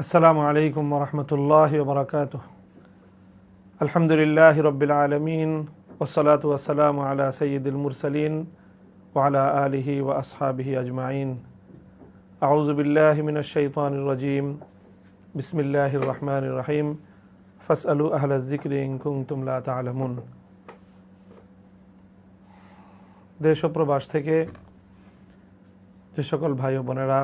আসসালামু আলাইকুম ওরহমতুল্লাহি ওবরাকাতুহ। আলহামদুলিল্লাহি রব্বিল আলামিন ওয়াসসালাতু ওয়াসসালামু আলা সাইয়্যিদিল মুরসালিন ওয়া আলা আলিহি ওয়া আসহাবিহি আজমাইন। আউযু বিল্লাহি মিনাশ শাইতানির রাজীম। বিসমিল্লাহির রহমানির রহিম। ফাসআলু আহলায যিকরি ইন কুনতুম লা তা'লামুন। দেশ ও প্রবাস থেকে যে সকল ভাই ও বোনেরা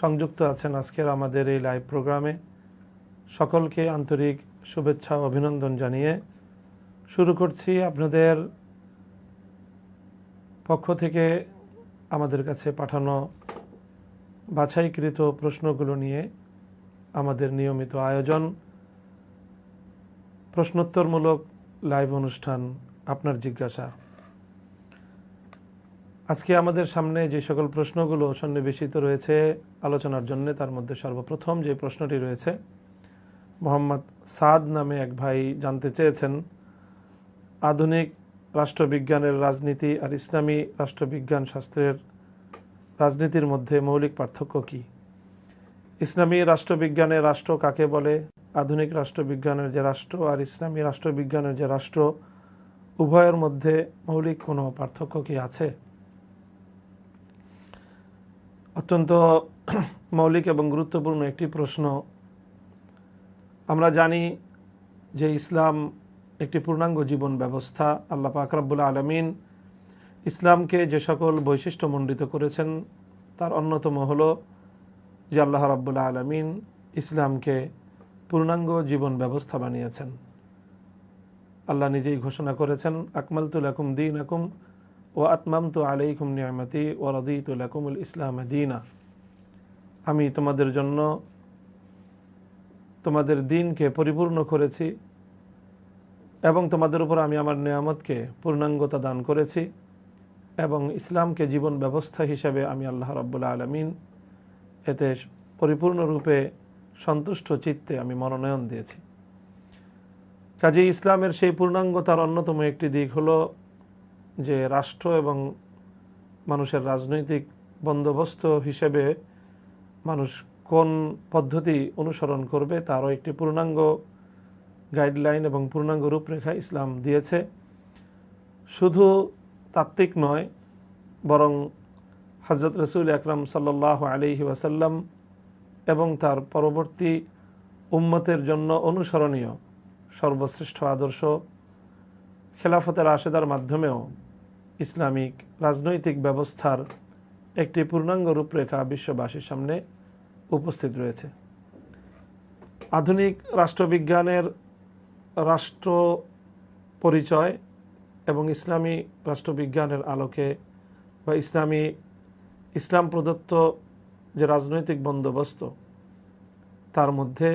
সংযুক্ত আছেন আজকের আমাদের এই লাইভ প্রোগ্রামে, সকলকে আন্তরিক শুভেচ্ছা ও অভিনন্দন জানিয়ে শুরু করছি আপনাদের পক্ষ থেকে আমাদের কাছে পাঠানো বাছাইকৃত প্রশ্নগুলো নিয়ে আমাদের নিয়মিত আয়োজন প্রশ্নোত্তরমূলক লাইভ অনুষ্ঠান আপনার জিজ্ঞাসা। আজকে আমাদের সামনে যে সকল প্রশ্নগুলো সন্নিবেশিত রয়েছে আলোচনার জন্য, তার মধ্যে সর্বপ্রথম যে প্রশ্নটি রয়েছে, মোহাম্মদ সাদ নামে এক ভাই জানতে চেয়েছেন, আধুনিক রাষ্ট্রবিজ্ঞানের রাজনীতি আর ইসলামী রাষ্ট্রবিজ্ঞান শাস্ত্রের রাজনীতির মধ্যে মৌলিক পার্থক্য কী? ইসলামী রাষ্ট্রবিজ্ঞানের রাষ্ট্র কাকে বলে? আধুনিক রাষ্ট্রবিজ্ঞানের যে রাষ্ট্র আর ইসলামী রাষ্ট্রবিজ্ঞানের যে রাষ্ট্র, উভয়ের মধ্যে মৌলিক কোনো পার্থক্য কি আছে? অত্যন্ত মৌলিক এবং গুরুত্বপূর্ণ একটি প্রশ্ন। আমরা জানি যে ইসলাম একটি পূর্ণাঙ্গ জীবন ব্যবস্থা। আল্লাহ পাক রব্বুল আলামিন ইসলামকে যে সকল বৈশিষ্ট্যমণ্ডিত করেছেন তার অন্যতম হলো যে আল্লাহ রাব্বুল আলামিন ইসলামকে পূর্ণাঙ্গ জীবন ব্যবস্থা বানিয়েছেন। আল্লাহ নিজেই ঘোষণা করেছেন, আকমালতু লাকুম দীনাকুম ও আতমামতু আলাইকুম নিয়ামতি ও রাদিতু লাকুমুল ইসলাম দীনা। আমি তোমাদের জন্য তোমাদের দিনকে পরিপূর্ণ করেছি এবং তোমাদের উপর আমি আমার নিয়ামতকে পূর্ণাঙ্গতা দান করেছি এবং ইসলামকে জীবন ব্যবস্থা হিসেবে আমি আল্লাহ রাব্বুল আলামিন এতে পরিপূর্ণরূপে সন্তুষ্ট চিত্তে আমি মনোনয়ন দিয়েছি। কাজেই ইসলামের সেই পূর্ণাঙ্গতার অন্যতম একটি দিক হলো যে রাষ্ট্র এবং মানুষের রাজনৈতিক বন্দোবস্ত হিসেবে মানুষ কোন পদ্ধতি অনুসরণ করবে তারও একটি পূর্ণাঙ্গ গাইডলাইন এবং পূর্ণাঙ্গ রূপরেখা ইসলাম দিয়েছে। শুধু তাত্ত্বিক নয়, বরং হযরত রাসূল আকরাম সাল্লাল্লাহু আলাইহি ওয়াসাল্লাম এবং তার পরবর্তী উম্মতের জন্য অনুসরণীয় সর্বশ্রেষ্ঠ আদর্শ খেলাফতে রাশেদার মাধ্যমেও ইসলামিক রাজনৈতিক ব্যবস্থার একটি পূর্ণাঙ্গ রূপরেখা বিশ্ববাসীর সামনে উপস্থিত রয়েছে। আধুনিক রাষ্ট্রবিজ্ঞানের রাষ্ট্র পরিচয় এবং ইসলামী রাষ্ট্রবিজ্ঞানের আলোকে বা ইসলাম প্রদত্ত যে রাজনৈতিক বন্দোবস্ত, তার মধ্যে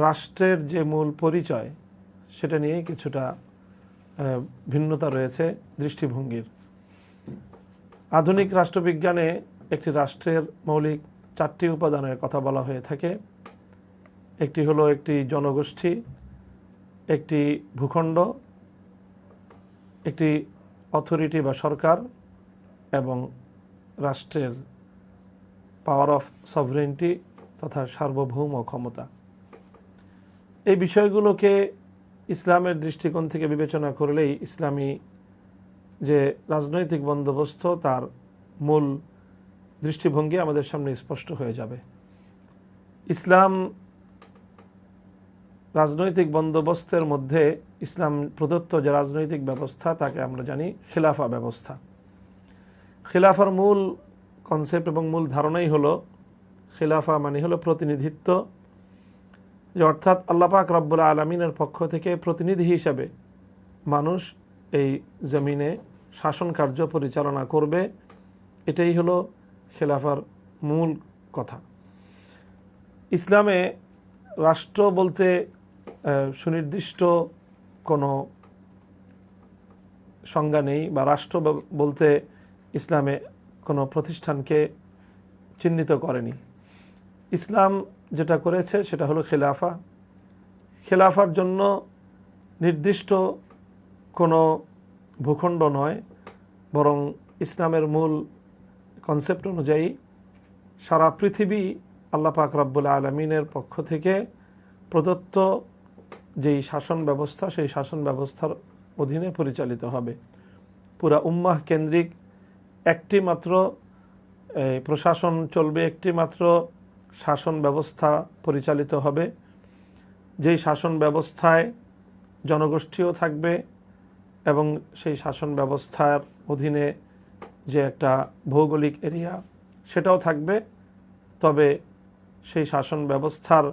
রাষ্ট্রের যে মূল পরিচয় সেটা নিয়েই কিছুটা ভিন্নতা রয়েছে দৃষ্টিভঙ্গির। আধুনিক রাষ্ট্রবিজ্ঞানে একটি রাষ্ট্রের মৌলিক 4টি উপাদানের কথা বলা হয়ে থাকে। একটি হলো একটি জনগোষ্ঠী, একটি ভূখণ্ড, একটি অথরিটি বা সরকার এবং রাষ্ট্রের পাওয়ার অফ সভরেনিটি তথা সার্বভৌম ক্ষমতা। এই বিষয়গুলোকে ইসলামের দৃষ্টিকোণ থেকে বিবেচনা করলেই ইসলামী যে রাজনৈতিক বন্দোবস্ত তার মূল দৃষ্টিভঙ্গি আমাদের সামনে স্পষ্ট হয়ে যাবে। ইসলাম রাজনৈতিক বন্দোবস্তের মধ্যে ইসলাম প্রদত্ত যে রাজনৈতিক ব্যবস্থা তাকে আমরা জানি খিলাফা ব্যবস্থা। খিলাফার মূল কনসেপ্ট এবং মূল ধারণাই হলো, খিলাফা মানে হলো প্রতিনিধিত্ব, যে অর্থাৎ আল্লাহ পাক রব্বুল আলামিনের পক্ষ থেকে প্রতিনিধি হিসাবে মানুষ এই জমিনে শাসন কার্য পরিচালনা করবে। এটাই হলো খেলাফার মূল কথা। ইসলামে রাষ্ট্র বলতে সুনির্দিষ্ট কোনো সংজ্ঞা নেই, বা রাষ্ট্র বলতে ইসলামে কোনো প্রতিষ্ঠানকে চিহ্নিত করেনি। ইসলাম যেটা করেছে সেটা হলো খেলাফা। খেলাফার জন্য নির্দিষ্ট কোনো ভূখণ্ড নয়, বরং ইসলামের মূল কনসেপ্ট অনুযায়ী সারা পৃথিবী আল্লাহ পাক রব্বুল আলামিনের পক্ষ থেকে প্রদত্ত যেই শাসন ব্যবস্থা, সেই শাসন ব্যবস্থার অধীনে পরিচালিত হবে। পুরা উম্মাহ কেন্দ্রিক একটি মাত্র প্রশাসন চলবে, একটি মাত্র শাসন ব্যবস্থা পরিচালিত হবে, যেই শাসন ব্যবস্থায় জনগোষ্ঠীও থাকবে এবং সেই শাসন ব্যবস্থার অধীনে যে একটা ভৌগোলিক এরিয়া সেটাও থাকবে। তবে সেই শাসন ব্যবস্থার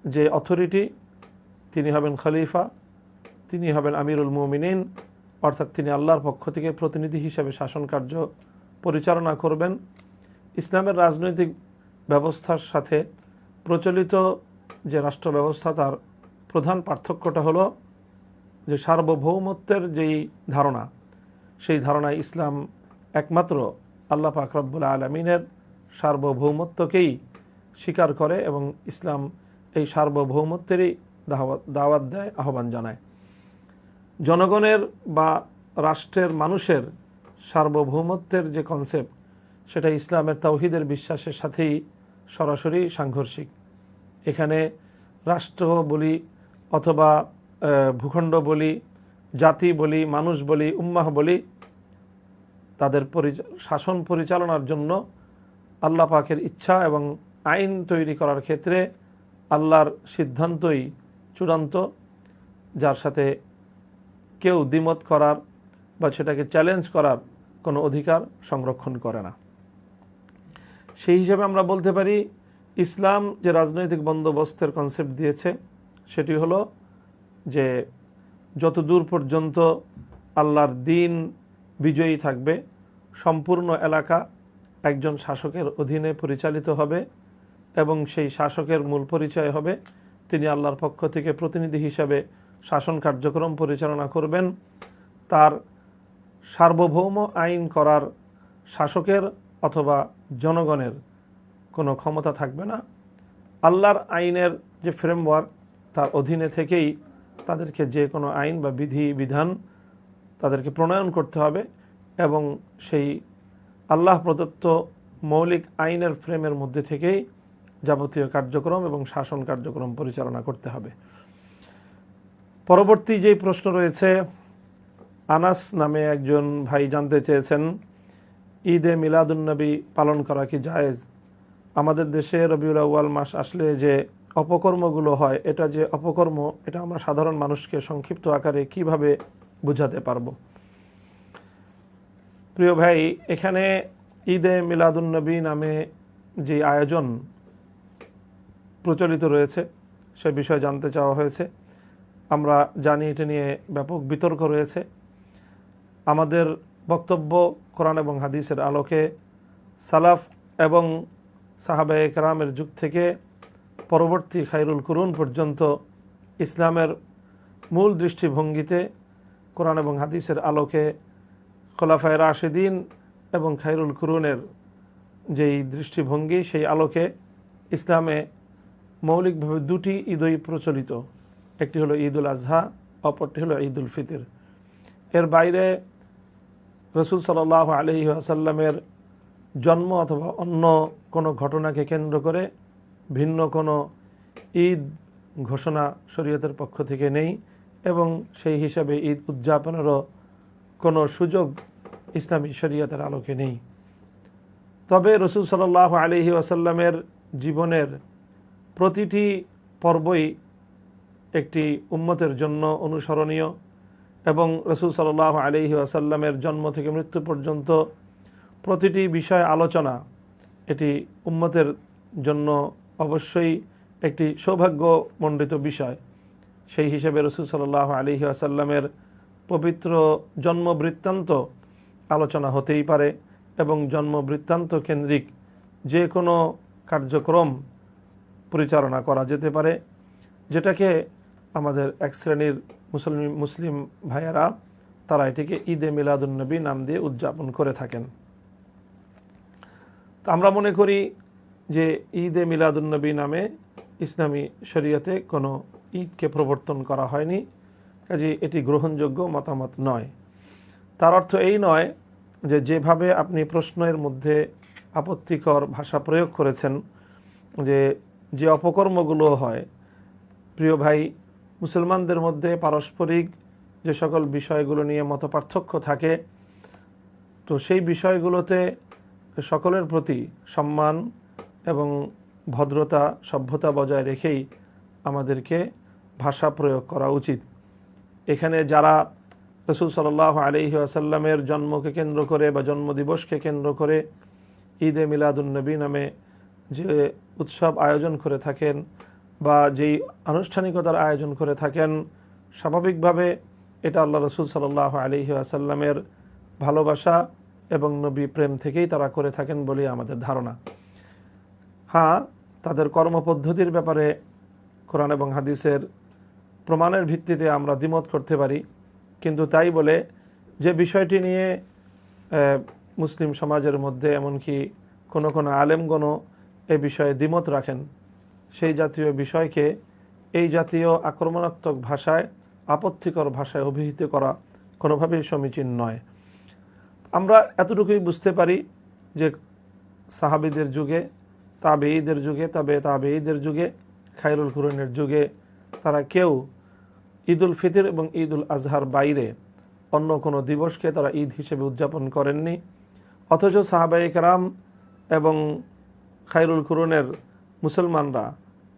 যে অথরিটি, তিনি হবেন খলিফা, তিনি হবেন আমিরুল মুমিনিন, অর্থাৎ তিনি আল্লাহর পক্ষ থেকে প্রতিনিধি হিসেবে শাসন কার্য পরিচালনা করবেন। ইসলামের রাজনৈতিক ব্যবস্থার সাথে প্রচলিত যে রাষ্ট্র ব্যবস্থা, তার প্রধান পার্থক্যটা হলো যে সার্বভৌমত্বের যেই ধারণা, সেই ধারণায় ইসলাম একমাত্র আল্লাহ পাক রব্বুল আলামিনের সার্বভৌমত্বকেই স্বীকার করে এবং ইসলাম এই সার্বভৌমত্বেরই দাওয়াত দেয়, আহ্বান জানায়। জনগণের বা রাষ্ট্রের মানুষের সার্বভৌমত্বের যে কনসেপ্ট, সেটা ইসলামের তাওহীদের বিশ্বাসের সাথেই সরাসরি সাংঘর্ষিক। এখানে রাষ্ট্র বলি অথবা ভূখণ্ড বলি, জাতি বলি, মানুষ বলি, উম্মাহ বলি, তাদের শাসন পরিচালনার জন্য আল্লাহ পাকের ইচ্ছা এবং আইন তৈরি করার ক্ষেত্রে আল্লাহর সিদ্ধান্তই চূড়ান্ত, যার সাথে কেউ দ্বিমত করার বা সেটাকে চ্যালেঞ্জ করার কোনো অধিকার সংরক্ষণ করে না। সেই হিসাবে আমরা বলতে পারি ইসলাম যে রাজনৈতিক বন্দোবস্তের কনসেপ্ট দিয়েছে, সেটি হলো যে যত দূর পর্যন্ত আল্লাহর দ্বীন বিজয়ী থাকবে, সম্পূর্ণ এলাকা একজন শাসকের অধীনে পরিচালিত হবে এবং সেই শাসকের মূল পরিচয় হবে তিনি আল্লাহর পক্ষ থেকে প্রতিনিধি হিসাবে শাসন কার্যক্রম পরিচালনা করবেন। তার সার্বভৌম আইন করার শাসকের অথবা জনগণের কোনো ক্ষমতা থাকবে না। আল্লাহর আইনের যে ফ্রেমওয়ার্ক, তার অধীনে থেকেই তাদেরকে যে কোনো আইন বা বিধি বিধান তাদেরকে প্রণয়ন করতে হবে এবং সেই আল্লাহ প্রদত্ত মৌলিক আইনের ফ্রেমের মধ্যে থেকেই যাবতীয় কার্যক্রম এবং শাসন কার্যক্রম পরিচালনা করতে হবে। পরবর্তী যেই প্রশ্ন রয়েছে, আনাস নামে একজন ভাই জানতে চেয়েছেন, ঈদে মিলাদুন্নবী পালন করা কি জায়েজ? আমাদের দেশে রবিউল আউয়াল মাস আসলে যে অপকর্মগুলো হয়, এটা যে অপকর্ম, এটা আমরা সাধারণ মানুষকে সংক্ষিপ্ত আকারে কিভাবে বুঝাতে পারব? প্রিয় ভাই, এখানে ঈদে মিলাদুন্নবী নামে যে আয়োজন প্রচলিত রয়েছে সে বিষয়ে জানতে চাওয়া হয়েছে। আমরা জানি এটা নিয়ে ব্যাপক বিতর্ক রয়েছে। আমাদের বক্তব্য কোরআন এবং হাদিসের আলোকে সালাফ এবং সাহাবায়ে কেরামের যুগ থেকে পরবর্তী খায়রুল কুরুন পর্যন্ত ইসলামের মূল দৃষ্টিভঙ্গিতে কোরআন এবং হাদিসের আলোকে খোলাফায়ে রাশিদিন এবং খায়রুল কুরুনের যেই দৃষ্টিভঙ্গি, সেই আলোকে ইসলামে মৌলিকভাবে দুটি ঈদই প্রচলিত। একটি হলো ঈদুল আজহা, অপরটি হলো ঈদুল ফিতর। এর বাইরে রাসূল সাল্লাল্লাহু আলাইহি ওয়াসাল্লামের জন্ম অথবা অন্য কোনো ঘটনাকে কেন্দ্র করে ভিন্ন কোনো ঈদ ঘোষণা শরীয়তের পক্ষ থেকে নেই এবং সেই হিসাবে ঈদ উদযাপনেরও কোনো সুযোগ ইসলামী শরীয়তের আলোকে নেই। তবে রাসূল সাল্লাল্লাহু আলাইহি ওয়াসাল্লামের জীবনের প্রতিটি পর্বই একটি উম্মতের জন্য অনুসরণীয় এবং রাসূল সাল্লাল্লাহু আলাইহি ওয়াসাল্লামের জন্ম থেকে মৃত্যু পর্যন্ত প্রতিটি বিষয় আলোচনা এটি উম্মতের জন্য অবশ্যই একটি সৌভাগ্যমণ্ডিত বিষয়। সেই হিসেবে রাসূল সাল্লাল্লাহু আলাইহি ওয়াসাল্লামের পবিত্র জন্ম বৃত্তান্ত আলোচনা হতেই পারে এবং জন্ম বৃত্তান্ত কেন্দ্রিক যে কোনো কার্যক্রম পরিচালনা করা যেতে পারে, যেটাকে আমাদের এক শ্রেণীর মুসলিম ভাইয়েরা তারা এটিকে ঈদে মিলাদুন্নবী নাম দিয়ে উদযাপন করে থাকেন। তো আমরা মনে করি যে ঈদে মিলাদুন্নবী নামে ইসলামী শরীয়তে কোনো ঈদকে প্রবর্তন করা হয়নি, কাজে এটি গ্রহণযোগ্য মতামত নয়। তার অর্থ এই নয় যে যেভাবে আপনি প্রশ্নের মধ্যে আপত্তিকর ভাষা প্রয়োগ করেছেন যে যে অপকর্মগুলো হয়, প্রিয় ভাই, মুসলমানদের মধ্যে পারস্পরিক যে সকল বিষয়গুলো নিয়ে মতপার্থক্য থাকে, তো সেই বিষয়গুলোতে সকলের প্রতি সম্মান এবং ভদ্রতা সভ্যতা বজায় রেখেই আমাদেরকে ভাষা প্রয়োগ করা উচিত। এখানে যারা রাসূল সাল্লাল্লাহু আলাইহি ওয়াসাল্লামের জন্মকে কেন্দ্র করে বা জন্মদিবসকে কেন্দ্র করে ঈদে মিলাদুন্নবী নামে যে উৎসব আয়োজন করে থাকেন বা যেই আনুষ্ঠানিকতার আয়োজন করে থাকেন, স্বাভাবিকভাবে এটা আল্লাহ রাসূল সাল্লাল্লাহু আলাইহি ওয়াসাল্লামের ভালোবাসা এবং নবী প্রেম থেকেই তারা করে থাকেন বলে আমাদের ধারণা। হ্যাঁ, তাদের কর্মপদ্ধতির ব্যাপারে কোরআন এবং হাদিসের প্রমাণের ভিত্তিতে আমরা দ্বিমত করতে পারি, কিন্তু তাই বলে যে বিষয়টি নিয়ে মুসলিম সমাজের মধ্যে এমনকি কোনো কোনো আলেমগণও এ বিষয়ে দ্বিমত রাখেন, সেই জাতীয় বিষয়কে এই জাতীয় আক্রমণাত্মক ভাষায়, আপত্তিকর ভাষায় অভিহিত করা কোনোভাবেই সমীচীন নয়। আমরা এতটুকুই বুঝতে পারি যে সাহাবীদের যুগে, তাবেঈদের যুগে, তাবেঈদের যুগে, খায়রুল কুরুনের যুগে তারা কেউ ঈদুল ফিতর এবং ঈদুল আজহার বাইরে অন্য কোনো দিবসকে তারা ঈদ হিসেবে উদযাপন করেননি। অথচ সাহাবায়ে কেরাম এবং খায়রুল কুরুনের মুসলমানরা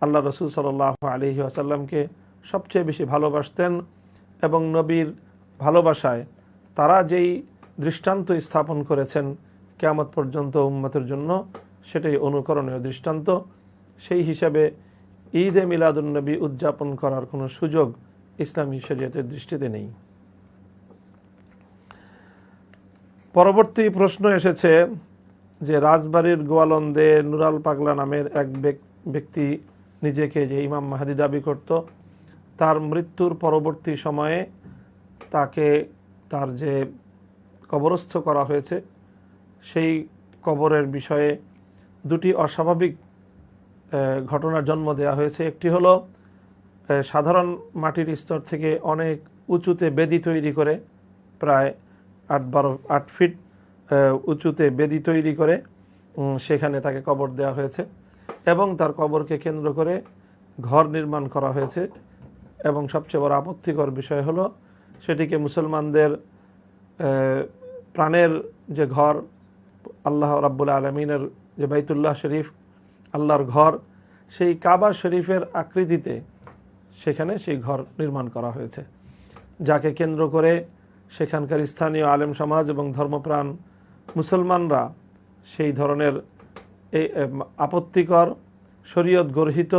আল্লাহ রাসূল সাল্লাল্লাহু আলাইহি ওয়াসাল্লামকে সবচেয়ে বেশি ভালোবাসতেন এবং নবীর ভালোবাসায় তারা যেই দৃষ্টান্ত স্থাপন করেছেন কিয়ামত পর্যন্ত উম্মতের জন্য, সেটাই অনুকরণীয় দৃষ্টান্ত। সেই হিসাবে ঈদে মিলাদুন্নবী উদযাপন করার কোনো সুযোগ ইসলামী শরীয়তের দৃষ্টিতে নেই। পরবর্তী প্রশ্ন এসেছে যে রাজবাড়ির গোয়ালন্দে নুরাল পাগলা নামের এক ব্যক্তি নিজেকে যে ইমাম মাহদী দাবি করত, তার মৃত্যুর পরবর্তী সময়ে তাকে তার যে কবরস্থ করা হয়েছে সেই কবরের বিষয়ে দুটি অস্বাভাবিক ঘটনার জন্ম দেওয়া হয়েছে। একটি হলো সাধারণ মাটির স্তর থেকে অনেক উঁচুতে বেদি তৈরি করে, প্রায় 8 ফিট উঁচুতে বেদি তৈরি করে সেখানে তাকে কবর দেওয়া হয়েছে এবং তার কবরকে কেন্দ্র করে ঘর নির্মাণ করা হয়েছে। এবং সবচেয়ে বড় আপত্তিকর বিষয় হলো সেটিকে মুসলমানদের প্রাণের যে ঘর, আল্লাহ রাব্বুল আলামিনের যে বাইতুল্লাহ শরীফ, আল্লাহর ঘর, সেই কাবা শরীফের আকৃতিতে সেখানে সেই ঘর নির্মাণ করা হয়েছে, যাকে কেন্দ্র করে সেখানকার স্থানীয় আলেম সমাজ এবং ধর্মপ্রাণ মুসলমানরা সেই ধরনের এই আপত্তিকর, শরীয়ত গর্হিত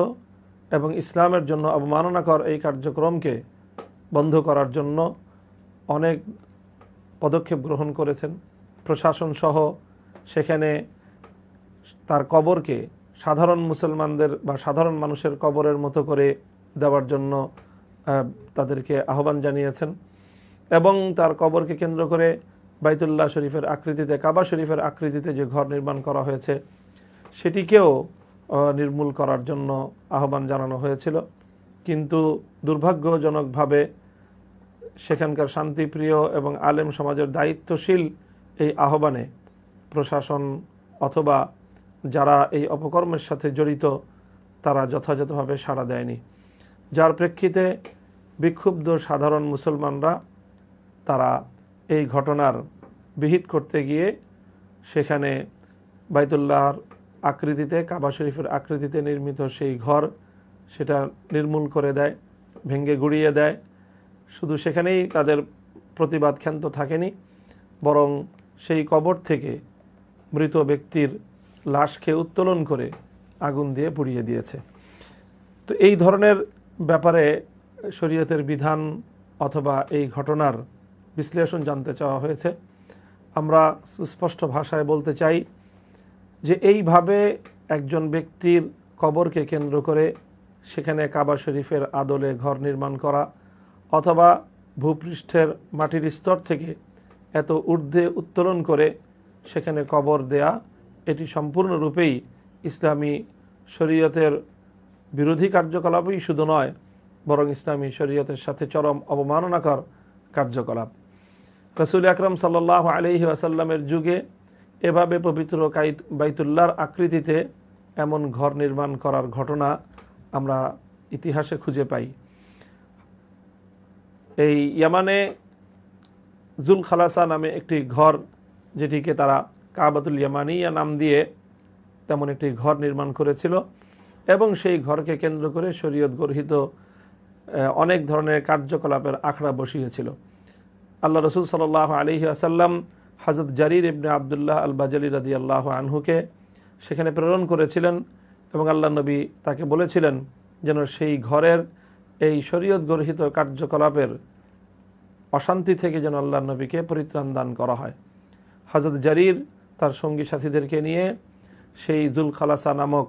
এবং ইসলামের জন্য অবমাননাকর এই কার্যক্রমকে বন্ধ করার জন্য অনেক পদক্ষেপ গ্রহণ করেছেন। প্রশাসন সহ সেখানে তার কবরকে সাধারণ মুসলমানদের বা সাধারণ মানুষের কবরের মতো করে দেওয়ার জন্য তাদেরকে আহ্বান জানিয়েছেন এবং তার কবরকে কেন্দ্র করে বাইতুল্লাহ শরীফের আকৃতিতে, কাবা শরীফের আকৃতিতে যে ঘর নির্মাণ করা হয়েছে সেটিকেও নির্মূল করার জন্য আহ্বান জানানো হয়েছিল। কিন্তু দুর্ভাগ্যজনকভাবে সেখানকার শান্তিপ্রিয় এবং আলেম সমাজের দায়িত্বশীল এই আহ্বানে প্রশাসন অথবা যারা এই অপকর্মের সাথে জড়িত তারা যথাযথভাবে সাড়া দেয়নি, যার প্রেক্ষিতে বিক্ষুব্ধ সাধারণ মুসলমানরা তারা এই ঘটনার বিহিত করতে গিয়ে সেখানে বাইতুল্লাহর আকৃতিতে, কাবা শরীফের আকৃতিতে নির্মিত সেই ঘর সেটা নির্মূল করে দেয়, ভেঙে গুড়িয়ে দেয়। শুধু সেখানেই তাদের প্রতিবাদ ক্ষান্ত থাকেনি, বরং সেই কবর থেকে মৃত ব্যক্তির লাশকে উত্তোলন করে আগুন দিয়ে পুড়িয়ে দিয়েছে। তো এই ধরনের ব্যাপারে শরীয়তের বিধান অথবা এই ঘটনার বিশ্লেষণ জানতে চাওয়া হয়েছে। আমরা সুস্পষ্ট ভাষায় বলতে চাই যে এইভাবে একজন ব্যক্তির কবরকে কেন্দ্র করে সেখানে কাবা শরীফের আদলে ঘর নির্মাণ করা অথবা ভূপৃষ্ঠের মাটির স্তর থেকে এত ঊর্ধ্বে উত্তোলন করে সেখানে কবর দেয়া, এটি সম্পূর্ণরূপেই ইসলামী শরীয়তের বিরোধী কার্যকলাপই শুধু নয়, বরং ইসলামী শরীয়তের সাথে চরম অবমাননাকর কার্যকলাপ। রাসূল আকরাম সাল্লাল্লাহু আলাইহি ওয়াসাল্লামের যুগে এভাবে পবিত্র বাইতুল্লাহর আকৃতিতে এমন ঘর নির্মাণ করার ঘটনা আমরা ইতিহাসে খুঁজে পাই। এই ইয়ামানে জুল খালাসা নামে একটি ঘর, যেটিকে তারা কাবাতুল ইয়ামানিয়া নাম দিয়ে তেমন একটি ঘর নির্মাণ করেছিল, এবং সেই ঘরকে কেন্দ্র করে শরীয়ত গর্হিত অনেক ধরনের কার্যকলাপের আখড়া বসিয়েছিল। আল্লাহ রসুল সাল্লাল্লাহু আলাইহি ওয়াসাল্লাম হযরত জারির ইবনে আবদুল্লাহ আল বাজালি রাদিয়াল্লাহু আনহুকে সেখানে প্রেরণ করেছিলেন, এবং আল্লাহ নবী তাকে বলেছিলেন যেন সেই ঘরের এই শরীয়ত গর্হিত কার্যকলাপের অশান্তি থেকে যেন আল্লাহ নবীকে পরিত্রাণ দান করা হয়। হযরত জারির তার সঙ্গী সাথীদেরকে নিয়ে সেই জুল খালাসা নামক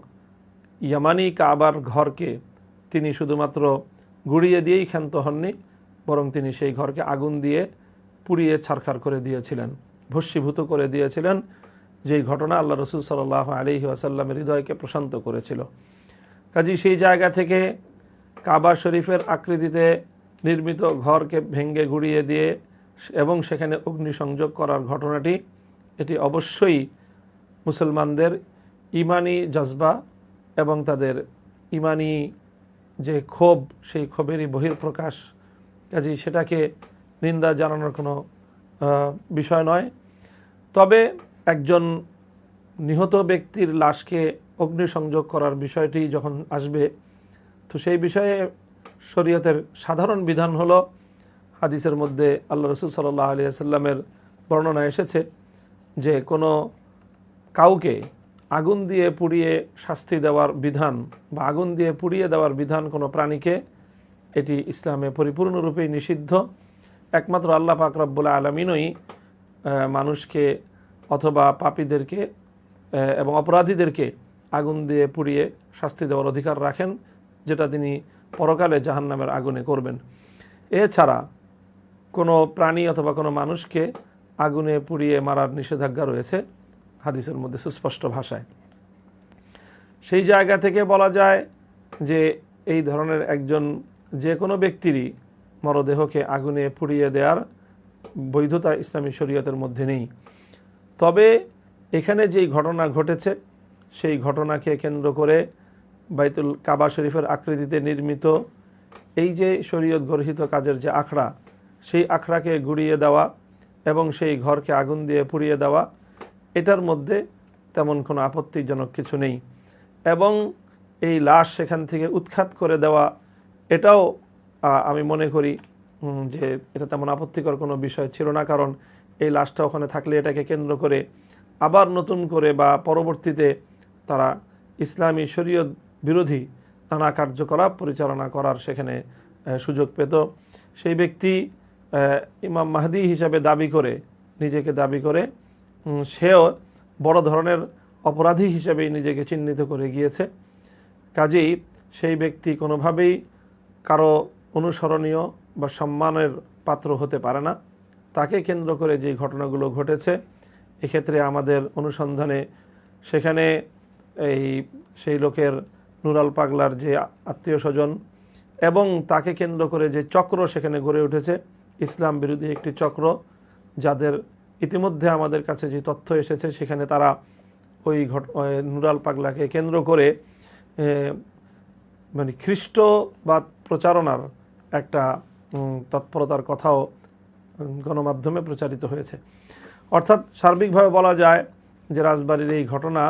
ইয়ামানি কাবার ঘরকে তিনি শুধুমাত্র গুড়িয়ে দিয়েই ক্ষান্ত হননি, বরং তিনি সেই ঘরকে আগুন দিয়ে পুড়িয়ে ছারখার করে দিয়েছিলেন, ভস্মীভূত করে দিয়েছিলেন, যেই ঘটনা আল্লাহ রসুল সাল্লাল্লাহু আলাইহি ওয়াসাল্লামের হৃদয়কে প্রশান্ত করেছিল। কাজেই সেই জায়গা থেকে কাবা শরীফের আকৃতিতে নির্মিত ঘরকে ভেঙে গুড়িয়ে দিয়ে এবং সেখানে অগ্নিসংযোগ করার ঘটনাটি, এটি অবশ্যই মুসলমানদের ইমানি জজবা এবং তাদের ইমানি যে ক্ষোভ, সেই ক্ষোভেরই বহিঃপ্রকাশ। কাজেই সেটাকে নিন্দা জানানোর কোনো বিষয় নয়। তবে একজন নিহত ব্যক্তির লাশকে অগ্নিসংযোগ করার বিষয়টি যখন আসবে, তো সেই বিষয়ে শরীয়তের সাধারণ বিধান হলো, হাদিসের মধ্যে আল্লাহ রসুল সাল্লাল্লাহু আলাইহি ওয়াসাল্লামের বর্ণনা এসেছে যে কোনো কাউকে আগুন দিয়ে পুড়িয়ে শাস্তি দেওয়ার বিধান বা আগুন দিয়ে পুড়িয়ে দেওয়ার বিধান কোনো প্রাণীকে, এটি ইসলামে পরিপূর্ণরূপেই নিষিদ্ধ। একমাত্র আল্লাহ পাক রব্বুল আলামিনই মানুষকে অথবা পাপীদেরকে এবং অপরাধীদেরকে আগুন দিয়ে পুড়িয়ে শাস্তি দেওয়ার অধিকার রাখেন, যেটা তিনি পরকালে জাহান্নামের আগুনে করবেন। এছাড়া কোনো প্রাণী অথবা কোনো মানুষকে আগুনে পুড়িয়ে মারার নিষেধাজ্ঞা রয়েছে হাদিসের মধ্যে সুস্পষ্ট ভাষায়। সেই জায়গা থেকে বলা যায় যে এই ধরনের একজন যে কোনো ব্যক্তিরই মরদেহকে আগুনে পুড়িয়ে দেওয়ার বৈধতা ইসলামী শরীয়তের মধ্যে নেই। তবে এখানে যেই ঘটনা ঘটেছে, সেই ঘটনাকে কেন্দ্র করে বাইতুল কাবা শরীফের আকৃতিতে নির্মিত এই যে শরীয়ত গর্হিত কাজের যে আখড়া, সেই আখড়াকে গুড়িয়ে দেওয়া এবং সেই ঘরকে আগুন দিয়ে পুড়িয়ে দেওয়া, এটার মধ্যে তেমন কোনো আপত্তিজনক কিছু নেই। এবং এই লাশ সেখান থেকে উৎখাত করে দেওয়া, এটাও আমি মনে করি যে এটা তেমন আপত্তিকর কোনো বিষয় ছিল না, কারণ এই লাশটা ওখানে থাকলে এটাকে কেন্দ্র করে আবার নতুন করে বা পরবর্তীতে তারা ইসলামী শরীয়ত বিরোধী নানা কার্যকলাপ পরিচালনা করার সেখানে সুযোগ পেত। সেই ব্যক্তি ইমাম মাহদি হিসাবে নিজেকে দাবি করে সেও বড় ধরনের অপরাধী হিসেবেই নিজেকে চিহ্নিত করে গিয়েছে। কাজেই সেই ব্যক্তি কোনোভাবেই কারো অনুসরণীয় বা সম্মানের পাত্র হতে পারে না। তাকে কেন্দ্র করে যে ঘটনাগুলো ঘটেছে, এক্ষেত্রে আমাদের অনুসন্ধানে সেখানে সেই লোকের নুরাল পাগলার যে আত্মীয় স্বজন এবং তাকে কেন্দ্র করে যে চক্র সেখানে গড়ে উঠেছে, ইসলাম বিরোধী একটি চক্র, যাদের ইতিমধ্যে আমাদের কাছে যে তথ্য এসেছে সেখানে তারা ওই নুরাল পাগলাকে কেন্দ্র করে মানে খ্রিস্টবাদ প্রচারণার একটা তৎপরতার কথাও গণমাধ্যমে প্রচারিত হয়েছে। অর্থাৎ সার্বিকভাবে বলা যায় যে রাজবাড়ির এই ঘটনা,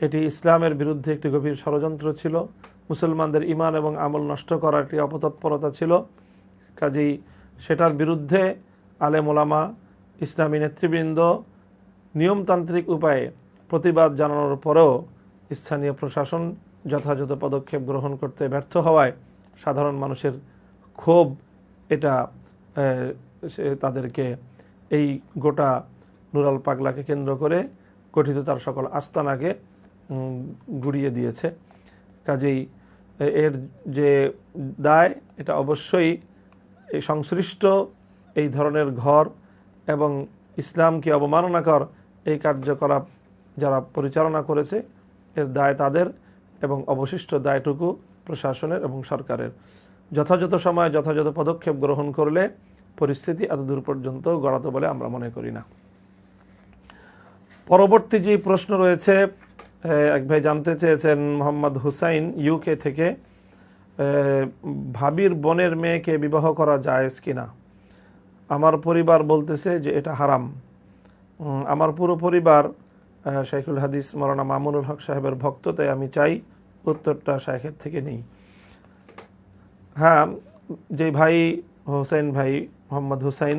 এটি ইসলামের বিরুদ্ধে একটি গভীর ষড়যন্ত্র ছিল, মুসলমানদের ঈমান এবং আমল নষ্ট করার একটি অপতৎপরতা ছিল। কাজেই সেটার বিরুদ্ধে আলেম ওলামা, ইসলামী নেতৃবৃন্দ নিয়মতান্ত্রিক উপায়ে প্রতিবাদ জানানোর পরেও স্থানীয় প্রশাসন যথাযথ পদক্ষেপ গ্রহণ করতে ব্যর্থ হওয়ায় সাধারণ মানুষের ক্ষোভ, এটা তাদেরকে এই গোটা নুরাল পাগলাকে কেন্দ্র করে গঠিত তার সকল আস্তানাকে গুড়িয়ে দিয়েছে। কাজেই এর যে দায়, এটা অবশ্যই এই সংশ্লিষ্ট এই ধরনের ঘর এবং ইসলামকে অবমাননাকর এই কার্যকলাপ যারা পরিচালনা করেছে, এর দায় তাদের এবং অবশিষ্ট দায়টুকু প্রশাসনের এবং সরকারের। যথাযথ সময়ে যথাযথ পদক্ষেপ গ্রহণ করলে পরিস্থিতি এতদূর পর্যন্ত গড়াতো বলে আমরা মনে করি না। পরবর্তী যে প্রশ্ন রয়েছে এক ভাই জানতে চেয়েছেন, মোহাম্মদ হুসাইন ইউকে থেকে, ভাবির বোনের মেয়েকে বিবাহ করা জায়েজ কিনা? আমার পরিবার বলতেছে যে এটা হারাম। আমার পুরো পরিবার শাইখুল হাদিস মৌলানা মামুনুল হক সাহেবের ভক্ত, তাই আমি চাই উত্তরটা শাইখের থেকে নেই। হ্যাঁ, যে ভাই হুসাইন ভাই, মোহাম্মদ হুসাইন,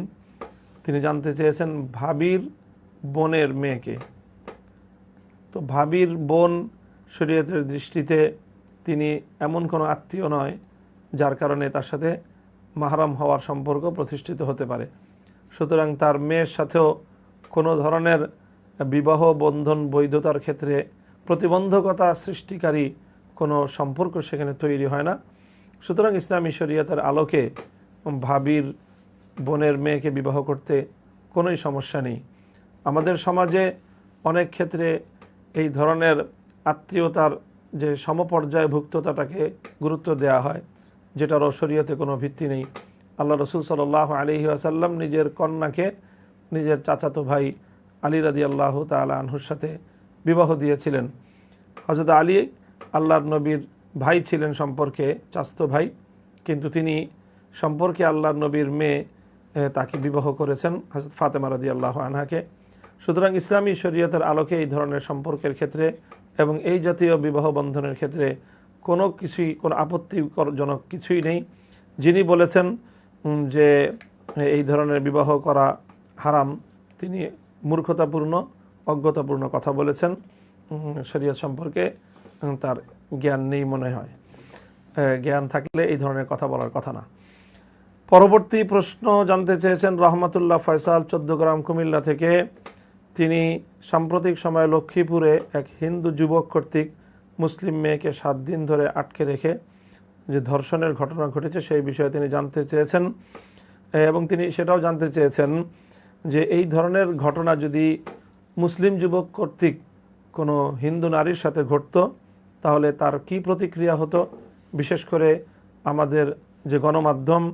তিনি জানতে চেয়েছেন ভাবির বোনের মেয়েকে। তো ভাবির বোন শরীয়তের দৃষ্টিতে তিনি এমন কোনো আত্মীয় নয় যার কারণে তার সাথে মাহরাম হওয়ার সম্পর্ক প্রতিষ্ঠিত হতে পারে। সুতরাং তার মেয়ের সাথেও কোনো ধরনের বিবাহ বন্ধন বৈধতার ক্ষেত্রে প্রতিবন্ধকতা সৃষ্টিকারী কোনো সম্পর্ক সেখানে তৈরি হয় না। সুতরাং ইসলামী শরীয়তের আলোকে ভাবির বোনের মেয়েকে বিবাহ করতে কোনোই সমস্যা নেই। আমাদের সমাজে অনেক ক্ষেত্রে এই ধরনের আত্মীয়তার যে সমপর্যায়ভুক্ততাটাকে গুরুত্ব দেওয়া হয়, যেটারও শরীয়তে কোনো ভিত্তি নেই। আল্লাহ রসুল সাল্লাল্লাহু আলাইহি ওয়াসাল্লাম নিজের কন্যাকে নিজের চাচাতো ভাই আলী রাদিয়াল্লাহু তাআলা আনহুর সাথে বিবাহ দিয়েছিলেন। হযরত আলী আল্লাহর নবীর ভাই ছিলেন সম্পর্কে, চাচাতো ভাই, কিন্তু তিনি সম্পর্কে আল্লাহর নবীর মেয়ে তাকে বিবাহ করেছেন হযরত ফাতেমা রাদিয়াল্লাহু আনহাকে। সুতরাং ইসলামী শরীয়তের আলোকে এই ধরনের সম্পর্কের ক্ষেত্রে এবং এই জাতীয় বিবাহ বন্ধনের ক্ষেত্রে কোনো আপত্তিজনক কিছুই নেই। যিনি বলেছেন যে এই ধরনের বিবাহ করা হারাম, তিনি মূর্খতাপূর্ণ, অজ্ঞতাপূর্ণ কথা বলেছেন। শরীয়ত সম্পর্কে তার জ্ঞান নেই মনে হয়। জ্ঞান থাকলে এই ধরনের কথা বলার কথা না। পরবর্তী প্রশ্ন জানতে চেয়েছেন রহমাতুল্লাহ ফয়সাল, 14 গ্রাম, কুমিল্লা থেকে। তিনি সাম্প্রতিক সময়ে লক্ষ্মীপুরে এক হিন্দু যুবক কর্তৃক মুসলিম মেয়েকে 7 দিন ধরে আটকে রেখে যে ধর্ষণের ঘটনা ঘটেছে সেই বিষয়ে তিনি জানতে চেয়েছেন, এবং তিনি সেটাও জানতে চেয়েছেন যে এই ধরনের ঘটনা যদি মুসলিম যুবক কর্তৃক কোনো হিন্দু নারীর সাথে ঘটত তাহলে তার কি প্রতিক্রিয়া হতো। বিশেষ করে আমাদের যে গণমাধ্যম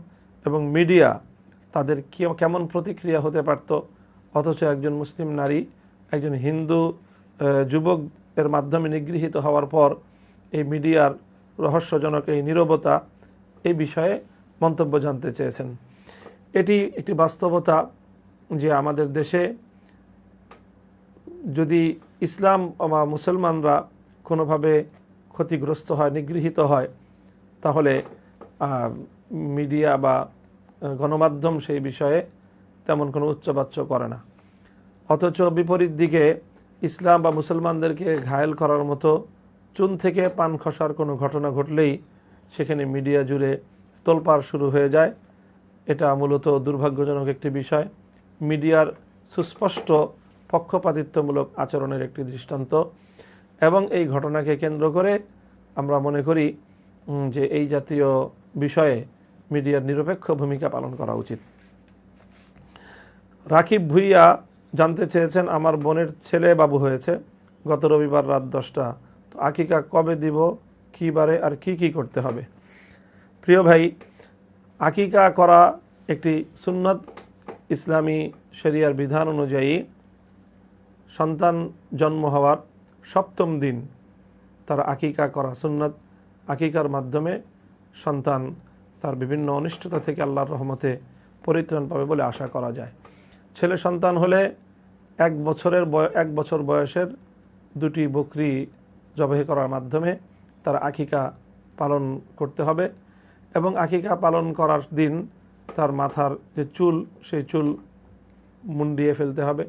এবং মিডিয়া, তাদের কেমন প্রতিক্রিয়া হতে পারত। অথচ একজন মুসলিম নারী একজন হিন্দু যুবকের মাধ্যমে নিগৃহীত হওয়ার পর এই মিডিয়ার রহস্যজনক এই নীরবতা, এই বিষয়ে মন্তব্য জানতে চেয়েছেন। এটি একটি বাস্তবতা যে আমাদের দেশে যদি ইসলাম বা মুসলমানরা কোনোভাবে ক্ষতিগ্রস্ত হয়, নিগৃহীত হয়, তাহলে মিডিয়া বা গণমাধ্যম সেই বিষয়ে তেমন কোনো উচ্চবাচ্য করে না। অথচ বিপরীত দিকে ইসলাম বা মুসলমানদেরকে ঘায়েল করার মতো চুন থেকে পান খসার কোনো ঘটনা ঘটলেই সেখানে মিডিয়া জুড়ে তোলপাড় শুরু হয়ে যায়। এটা মূলত দুর্ভাগ্যজনক একটি বিষয়, মিডিয়ার সুস্পষ্ট পক্ষপাতিত্বমূলক আচরণের একটি দৃষ্টান্ত। এবং এই ঘটনাকে কেন্দ্র করে আমরা মনে করি যে এই জাতীয় বিষয়ে মিডিয়ার নিরপেক্ষ ভূমিকা পালন করা উচিত। রাকিব ভুইয়া জানতে চেয়েছেন, আমার বোনের ছেলে বাবু হয়েছে গত রবিবার রাত 10টা, তো আকিকা কবে দিব, কী বারে, আর কি কি করতে হবে? প্রিয় ভাই, আকিকা করা একটি সুন্নত। ইসলামী শরিয়ার বিধান অনুযায়ী সন্তান জন্ম হওয়ার 7ম দিন তার আকিকা করা সুন্নত। আকিকার মাধ্যমে সন্তান তার বিভিন্ন অনিষ্টতা থেকে আল্লাহর রহমতে পরিত্রাণ পাবে বলে আশা করা যায়। ছেলে সন্তান হলে 1 বছর বয়সের 2টি বকরি জবাই করার মাধ্যমে তার আকিকা পালন করতে হবে, এবং আকিকা পালন করার দিন তার মাথার যে চুল, সেই চুল মুন্ডিয়ে ফেলতে হবে।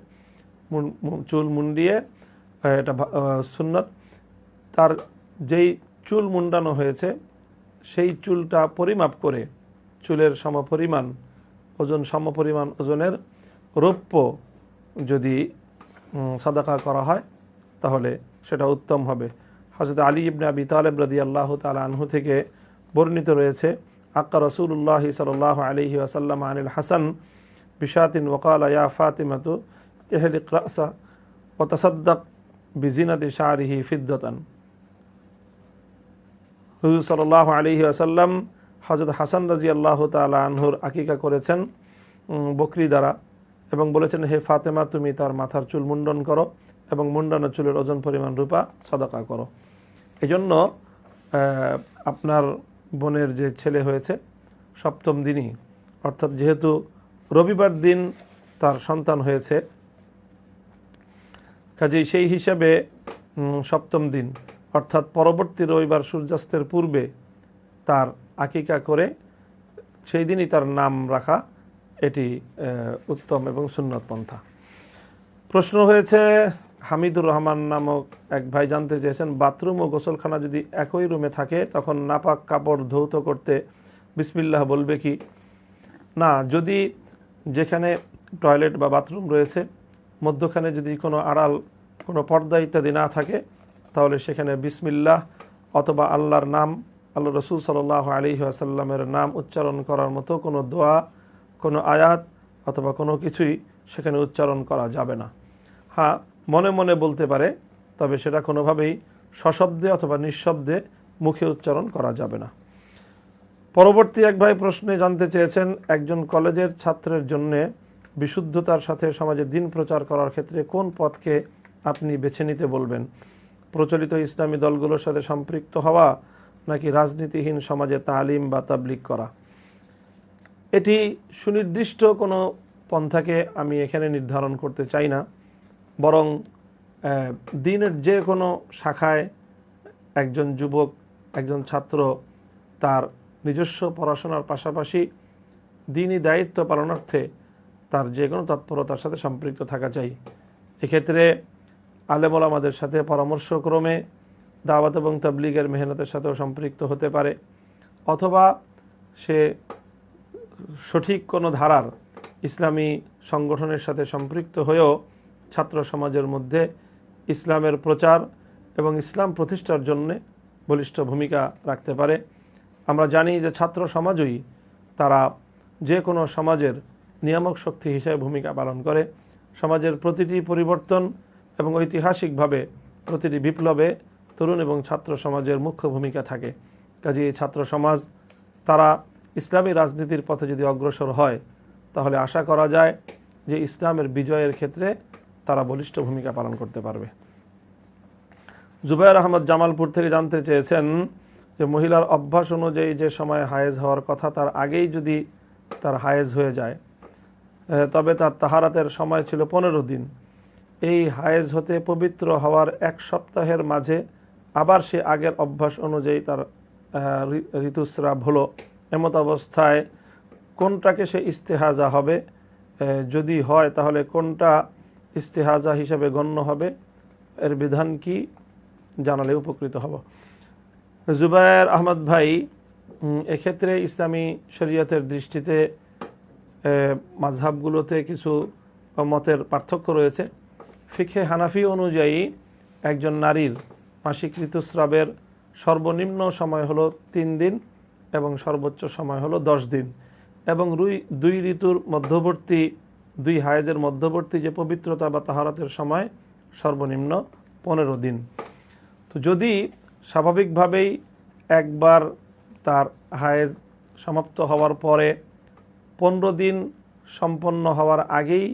চুল মুন্ডিয়ে, এটা সুন্নত। তার যেই চুল মুন্ডানো হয়েছে সেই চুলটা পরিমাপ করে চুলের সমপরিমাণ ওজনের রৌপ্য যদি সাদাকা করা হয় তাহলে সেটা উত্তম হবে। হযরত আলী ইবনে আবি তালেব রাদিয়াল্লাহু তাআলা আনহু থেকে বর্ণিত রয়েছে, আক্কা রাসূলুল্লাহ সাল্লাল্লাহু আলাইহি ওয়াসাল্লাম আনিল হাসান বিশাতিন ওয়াকালা ইয়া ফাতিমাতু ইহলিক রাসা ওয়া তাসাদ্দাক বিজিনাতি শারিহি ফিদ্দাতান। হুজুর সাল্লাল্লাহু আলাইহি ওয়াসাল্লাম হযরত হাসান রাদিয়াল্লাহু তাআলা আনহুর আকিকা করেছেন বকরি দ্বারা, এবং বলেছেন, হে ফাতেমা, তুমি তার মাথার চুল মুন্ডন করো এবং মুন্ডানো চুলের ওজন পরিমাণ রূপা সদকা করো। এজন্য আপনার বোনের যে ছেলে হয়েছে সপ্তম দিনই, অর্থাৎ যেহেতু রবিবার দিন তার সন্তান হয়েছে, কাজেই সেই হিসাবে সপ্তম দিন অর্থাৎ পরবর্তী রবিবার সূর্যাস্তের পূর্বে তার আকিকা করে সেই দিনই তার নাম রাখা এটি উত্তম এবং সুন্নত পন্থা। প্রশ্ন হয়েছে হামিদুর রহমান নামক এক ভাই জানতে চেয়েছেন, বাথরুম ও গোসলখানা যদি একই রুমে থাকে তখন নাপাক কাপড় ধৌত করতে বিসমিল্লাহ বলবে কি? না, যদি যেখানে টয়লেট বা বাথরুম রয়েছে মধ্যখানে যদি কোনো আড়াল, কোনো পর্দা ইত্যাদি না থাকে, তাহলে সেখানে বিসমিল্লাহ অথবা আল্লাহর নাম, আল্লাহ রসুল সাল্লাল্লাহু আলাইহি ওয়াসাল্লামের নাম উচ্চারণ করার মতো কোনো দোয়া, কোনো আয়াত অথবা কোনো কিছুই সেখানে উচ্চারণ করা যাবে না। হ্যাঁ, মনে মনে বলতে পারে, তবে সেটা কোনোভাবেই সশব্দে অথবা নিঃশব্দে মুখে উচ্চারণ করা যাবে না। পরবর্তী এক ভাই প্রশ্নে জানতে চেয়েছেন, একজন কলেজের ছাত্রের জন্যে বিশুদ্ধতার সাথে সমাজে দিন প্রচার করার ক্ষেত্রে কোন পথকে আপনি বেছে নিতে বলবেন? প্রচলিত ইসলামী দলগুলোর সাথে সম্পৃক্ত হওয়া নাকি রাজনীতিহীন সমাজে তালিম বা তাবলিগ করা? এটি সুনির্দিষ্ট কোনো পন্থাকে আমি এখানে নির্ধারণ করতে চাই না, বরং দিনের যে কোনো শাখায় একজন যুবক, একজন ছাত্র তার নিজস্ব পড়াশোনার পাশাপাশি দিনই দায়িত্ব পালনার্থে তার যে কোনো তৎপরতার সাথে সম্পৃক্ত থাকা চাই। এক্ষেত্রে আলেম ওলামাদের সাথে পরামর্শক্রমে দাওয়াত এবং তাবলিগের মেহনতের সাথেও সম্পৃক্ত হতে পারে, অথবা সে সঠিক কোনো ধারার ইসলামী সংগঠনের সাথে সম্পৃক্ত হয়েও ছাত্র সমাজের মধ্যে ইসলামের প্রচার এবং ইসলাম প্রতিষ্ঠার জন্য বলিষ্ঠ ভূমিকা রাখতে পারে। আমরা জানি যে ছাত্র সমাজই তারা যে কোনো সমাজের নিয়ামক শক্তি হিসেবে ভূমিকা পালন করে। সমাজের প্রতিটি পরিবর্তন এবং ঐতিহাসিকভাবে প্রতিটি বিপ্লবে তরুণ এবং ছাত্র সমাজের মুখ্য ভূমিকা থাকে। কাজেই ছাত্র সমাজ তারা ইসলামী রাজনীতির পথে যদি অগ্রসর হয়, তাহলে আশা করা যায় যে ইসলামের বিজয়ের ক্ষেত্রে তারা বলিষ্ঠ ভূমিকা পালন করতে পারবে। জুবায়ের আহমদ জামালপুর থেকে জানতে চেয়েছেন যে মহিলার অভ্যাস অনুযায়ী যে সময় হায়েজ হওয়ার কথা তার আগেই যদি তার হায়েজ হয়ে যায়, তবে তার তাহারাতের সময় ছিল 15 দিন। এই হায়েজ হতে পবিত্র হওয়ার 1 সপ্তাহের মাঝে আবার সে আগের অভ্যাস অনুযায়ী তার ঋতুস্রাব হলো, এমত অবস্থায় কোনটাকে সে ইস্তেহাজা হবে? যদি হয় তাহলে কোনটা ইস্তেহাজা হিসেবে গণ্য হবে? এর বিধান কি জানালে উপকৃত হব। জুবায়ের আহমদ ভাই, এক্ষেত্রে ইসলামী শরীয়তের দৃষ্টিতে মাযহাবগুলোতে কিছু মতের পার্থক্য রয়েছে। ফিকহে হানাফি অনুযায়ী একজন নারীর মাসিক ঋতুস্রাবের সর্বনিম্ন সময় হলো 3 দিন এবং সর্বোচ্চ সময় হলো 10 দিন, এবং দুই ঋতুর মধ্যবর্তী, 2 হায়েজের মধ্যবর্তী যে পবিত্রতা বা তাহারাতের সময় সর্বনিম্ন 15 দিন। তো যদি স্বাভাবিকভাবেই একবার তার হায়েজ সমাপ্ত হওয়ার পরে 15 দিন সম্পন্ন হওয়ার আগেই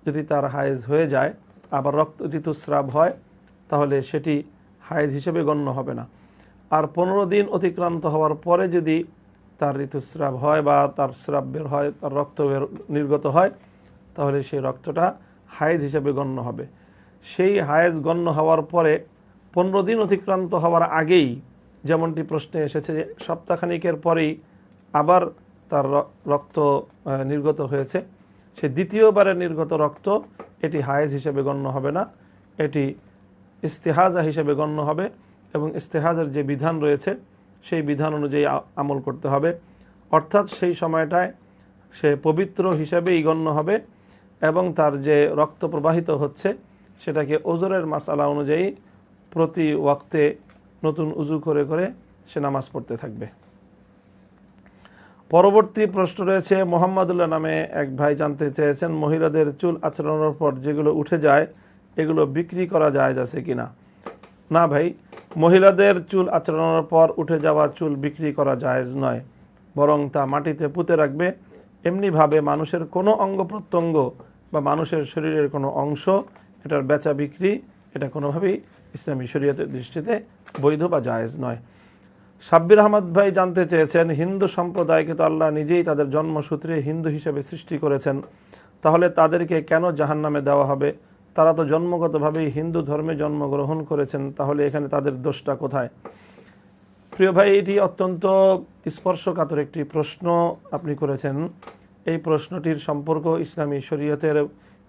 যদি তার হায়েজ হয়ে যায়, আবার ঋতুস্রাব হয়, তাহলে সেটি হায়েজ হিসেবে গণ্য হবে না। আর 15 দিন অতিক্রান্ত হওয়ার পরে যদি তার ঋতুস্রাব হয় বা তার স্রাব বের হয়, তার রক্ত নির্গত হয়, তাহলে সেই রক্তটা হায়েজ হিসেবে গণ্য হবে। সেই হায়েজ গণ্য হওয়ার পরে 15 দিন অতিক্রান্ত হওয়ার আগেই, যেমনটি প্রশ্নে এসেছে যে সপ্তাহখানিকের পরেই আবার তার রক্ত নির্গত হয়েছে, সে দ্বিতীয়বারের নির্গত রক্ত এটি হায়েজ হিসেবে গণ্য হবে না, এটি ইস্তেহাজা হিসেবে গণ্য হবে, এবং ইস্তেহাজার যে বিধান রয়েছে সেই বিধান অনুযায়ী আমল করতে হবে। অর্থাৎ সেই সময়টায় সে পবিত্র হিসাবেই গণ্য হবে এবং তার যে রক্ত প্রবাহিত হচ্ছে সেটাকে ওজরের মাসালা অনুযায়ী প্রতি ওয়াক্তে নতুন উজু করে করে সে নামাজ পড়তে থাকবে। পরবর্তী প্রশ্ন রয়েছে মোহাম্মদুল্লাহ নামে এক ভাই জানতে চেয়েছেন, মহিলাদের চুল আঁচড়ানোর পর যেগুলো উঠে যায় এগুলো বিক্রি করা যায় আছে কিনা? না ভাই, মহিলাদের চুল আঁচড়ানোর পর উঠে যাওয়া চুল বিক্রি করা জায়েজ নয়, বরং তা মাটিতে পুঁতে রাখবে। এমনিভাবে মানুষের কোনো অঙ্গ প্রত্যঙ্গ বা মানুষের শরীরের কোনো অংশ এটার বেচা বিক্রি এটা কোনোভাবেই ইসলামী শরীয়তের দৃষ্টিতে বৈধ বা জায়েজ নয়। সাব্বির আহমদ ভাই জানতে চেয়েছেন, হিন্দু সম্প্রদায়কে তো আল্লাহ নিজেই তাদের জন্মসূত্রে হিন্দু হিসেবে সৃষ্টি করেছেন, তাহলে তাদেরকে কেন জাহান্নামে দেওয়া হবে? তারা তো জন্মগতভাবেই হিন্দু ধর্মে জন্মগ্রহণ করেছেন, তাহলে এখানে তাদের দোষটা কোথায়? প্রিয় ভাই, এটি অত্যন্ত স্পর্শকাতর একটি প্রশ্ন আপনি করেছেন। এই প্রশ্নটির সম্পর্ক ইসলামী শরীয়তের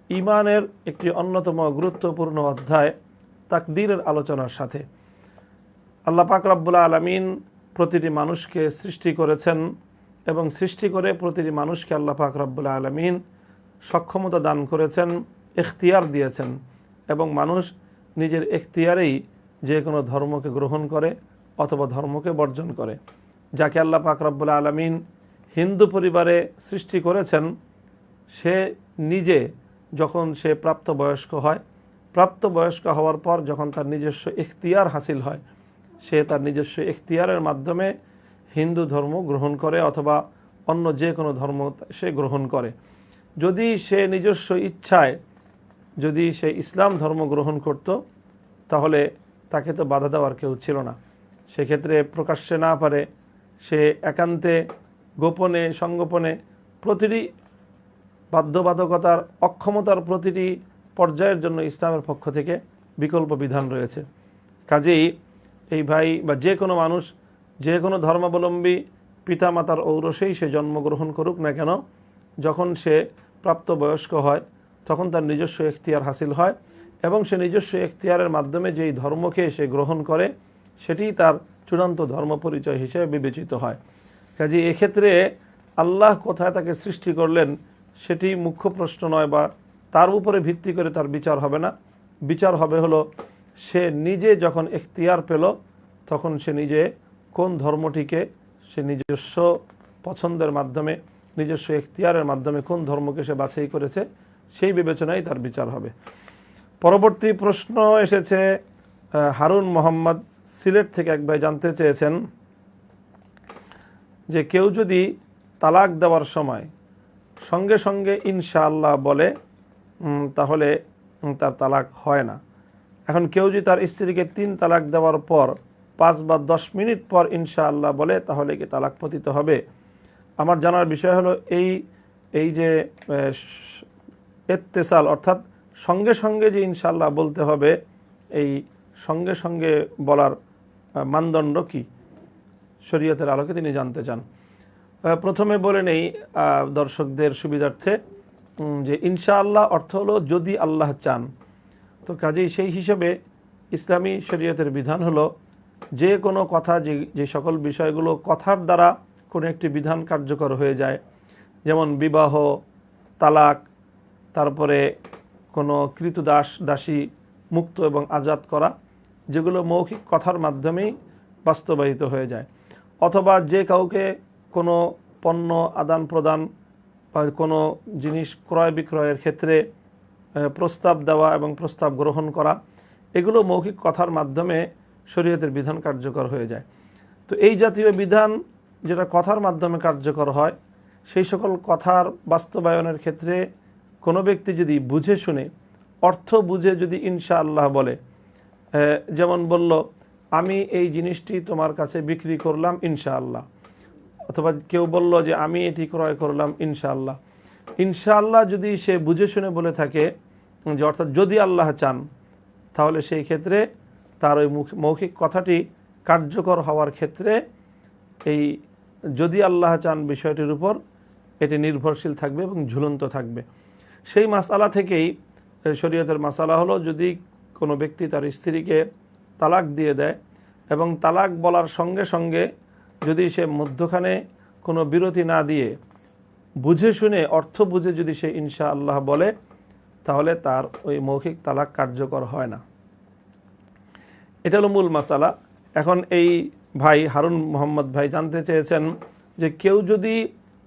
ঈমানের একটি অন্যতম গুরুত্বপূর্ণ অধ্যায় তাকদীরের আলোচনার সাথে। আল্লাহ পাক রব্বুল আলামিন প্রতিটি মানুষকে সৃষ্টি করেছেন এবং সৃষ্টি করে প্রতিটি মানুষকে আল্লাহ পাক রব্বুল আলামিন সক্ষমতা দান করেছেন, এখতিয়ার দিয়েছেন এবং মানুষ নিজের এখতিয়ারেই যে কোনো ধর্মকে গ্রহণ করে অথবা ধর্মকে বর্জন করে। যাকে আল্লাহ পাক রব্বুল আলামিন হিন্দু পরিবারে সৃষ্টি করেছেন, সে নিজে যখন সে প্রাপ্তবয়স্ক হয়, প্রাপ্তবয়স্ক হওয়ার পর যখন তার নিজস্ব এখতিয়ার হাসিল হয়, সে তার নিজস্ব এখতিয়ারের মাধ্যমে হিন্দু ধর্ম গ্রহণ করে অথবা অন্য যে কোনো ধর্ম সে গ্রহণ করে। যদি সে নিজস্ব ইচ্ছায় যদি সে ইসলাম ধর্ম গ্রহণ করত, তাহলে তাকে তো বাধা দেওয়ার কেউ ছিল না। সেক্ষেত্রে প্রকাশ্যে না পারে, সে একান্তে গোপনে সংগোপনে প্রতিটি বাধ্যবাধকতার অক্ষমতার প্রতিটি পর্যায়ের জন্য ইসলামের পক্ষ থেকে বিকল্প বিধান রয়েছে। কাজেই এই ভাই বা যে কোনো মানুষ যে কোনো ধর্মাবলম্বী পিতামাতার ঔরসেই সে জন্মগ্রহণ করুক না কেন, যখন সে প্রাপ্তবয়স্ক হয় তখন তার নিজস্ব এখতিয়ার হাসিল হয় এবং সে নিজস্ব এখতিয়ারের মাধ্যমে যেই ধর্মকে সে গ্রহণ করে সেটি তার চূড়ান্ত ধর্ম পরিচয় হিসেবে বিবেচিত হয়। কাজে এক্ষেত্রে আল্লাহ কোথায় তাকে সৃষ্টি করলেন সেটি মুখ্য প্রশ্ন নয়, বা তার উপরে ভিত্তি করে তার বিচার হবে না। বিচার হবে হলো সে নিজে যখন এখতিয়ার পেল তখন সে নিজে কোন ধর্মটিকে সে নিজস্ব পছন্দের মাধ্যমে নিজস্ব এখতিয়ারের মাধ্যমে কোন ধর্মকে সে বাছাই করেছে, সেই বিবেচনায় তার বিচার হবে। পরবর্তী প্রশ্ন এসেছে হারুন মোহাম্মদ সিলেট থেকে এক ভাই জানতে চেয়েছেন যে কেউ যদি তালাক দেওয়ার সময় সঙ্গে সঙ্গে ইনশাআল্লাহ বলে তাহলে তার তালাক হয় না। এখন কেউ যদি তার স্ত্রীকে 3 তালাক দেওয়ার পর 5 বা 10 মিনিট পর ইনশাআল্লাহ বলে তাহলে কি তালাক পতিত হবে? আমার জানার বিষয় হলো এই যে ইত্তেসাল অর্থাৎ সঙ্গে সঙ্গে যে ইনশাআল্লাহ বলতে হবে, এই সঙ্গে সঙ্গে বলার মানদণ্ড কি শরীয়তের আলোকে তিনি জানতে চান। প্রথমে বলে নেই দর্শকদের সুবিধার্থে যে ইনশাআল্লাহ অর্থ হলো যদি আল্লাহ চান। তো কাজেই সেই হিসেবে ইসলামী শরীয়তের বিধান হলো যে কোনো কথা যে সকল বিষয়গুলো কথার দ্বারা কোনো একটি বিধান কার্যকর হয়ে যায়, যেমন বিবাহ, তালাক, তারপরে কোনো কৃতদাস দাসী মুক্ত এবং আজাদ করা, যেগুলো মৌখিক কথার মাধ্যমেই বাস্তবায়িত হয়ে যায়, অথবা যে কাউকে কোনো পণ্য আদান প্রদান বা কোনো জিনিস ক্রয় বিক্রয়ের ক্ষেত্রে প্রস্তাব দেওয়া এবং প্রস্তাব গ্রহণ করা, এগুলো মৌখিক কথার মাধ্যমে শরীয়তের বিধান কার্যকর হয়ে যায়। তো এই জাতীয় বিধান যেটা কথার মাধ্যমে কার্যকর হয়, সেই সকল কথার বাস্তবায়নের ক্ষেত্রে কোনো ব্যক্তি যদি বুঝে শুনে অর্থ বুঝে যদি ইনশাআল্লাহ বলে, যেমন বলল আমি এই জিনিসটি তোমার কাছে বিক্রি করলাম ইনশাআল্লাহ, অথবা কেউ বলল যে আমি এটি ক্রয় করলাম ইনশাআল্লাহ, ইনশাআল্লাহ যদি সে বুঝে শুনে বলে থাকে যে অর্থাৎ যদি আল্লাহ চান, তাহলে সেই ক্ষেত্রে তার ওই মৌখিক কথাটি কার্যকর হওয়ার ক্ষেত্রে এই যদি আল্লাহ চান বিষয়টির উপর এটি নির্ভরশীল থাকবে এবং ঝুলন্ত থাকবে। সেই মাসালা থেকেই শরীয়তের মাসালা হলো যদি কোনো ব্যক্তি তার স্ত্রীকে তালাক দিয়ে দেয় এবং তালাক বলার সঙ্গে সঙ্গে যদি সে মধ্যখানে কোনো বিরতি না দিয়ে বুঝে শুনে অর্থ বুঝে যদি সে ইনশাআল্লাহ বলে, তাহলে তার ওই মৌখিক তালাক কার্যকর হয় না। এটা হলো মূল মাসালা। এখন এই ভাই হারুন মোহাম্মদ ভাই জানতে চেয়েছেন যে কেউ যদি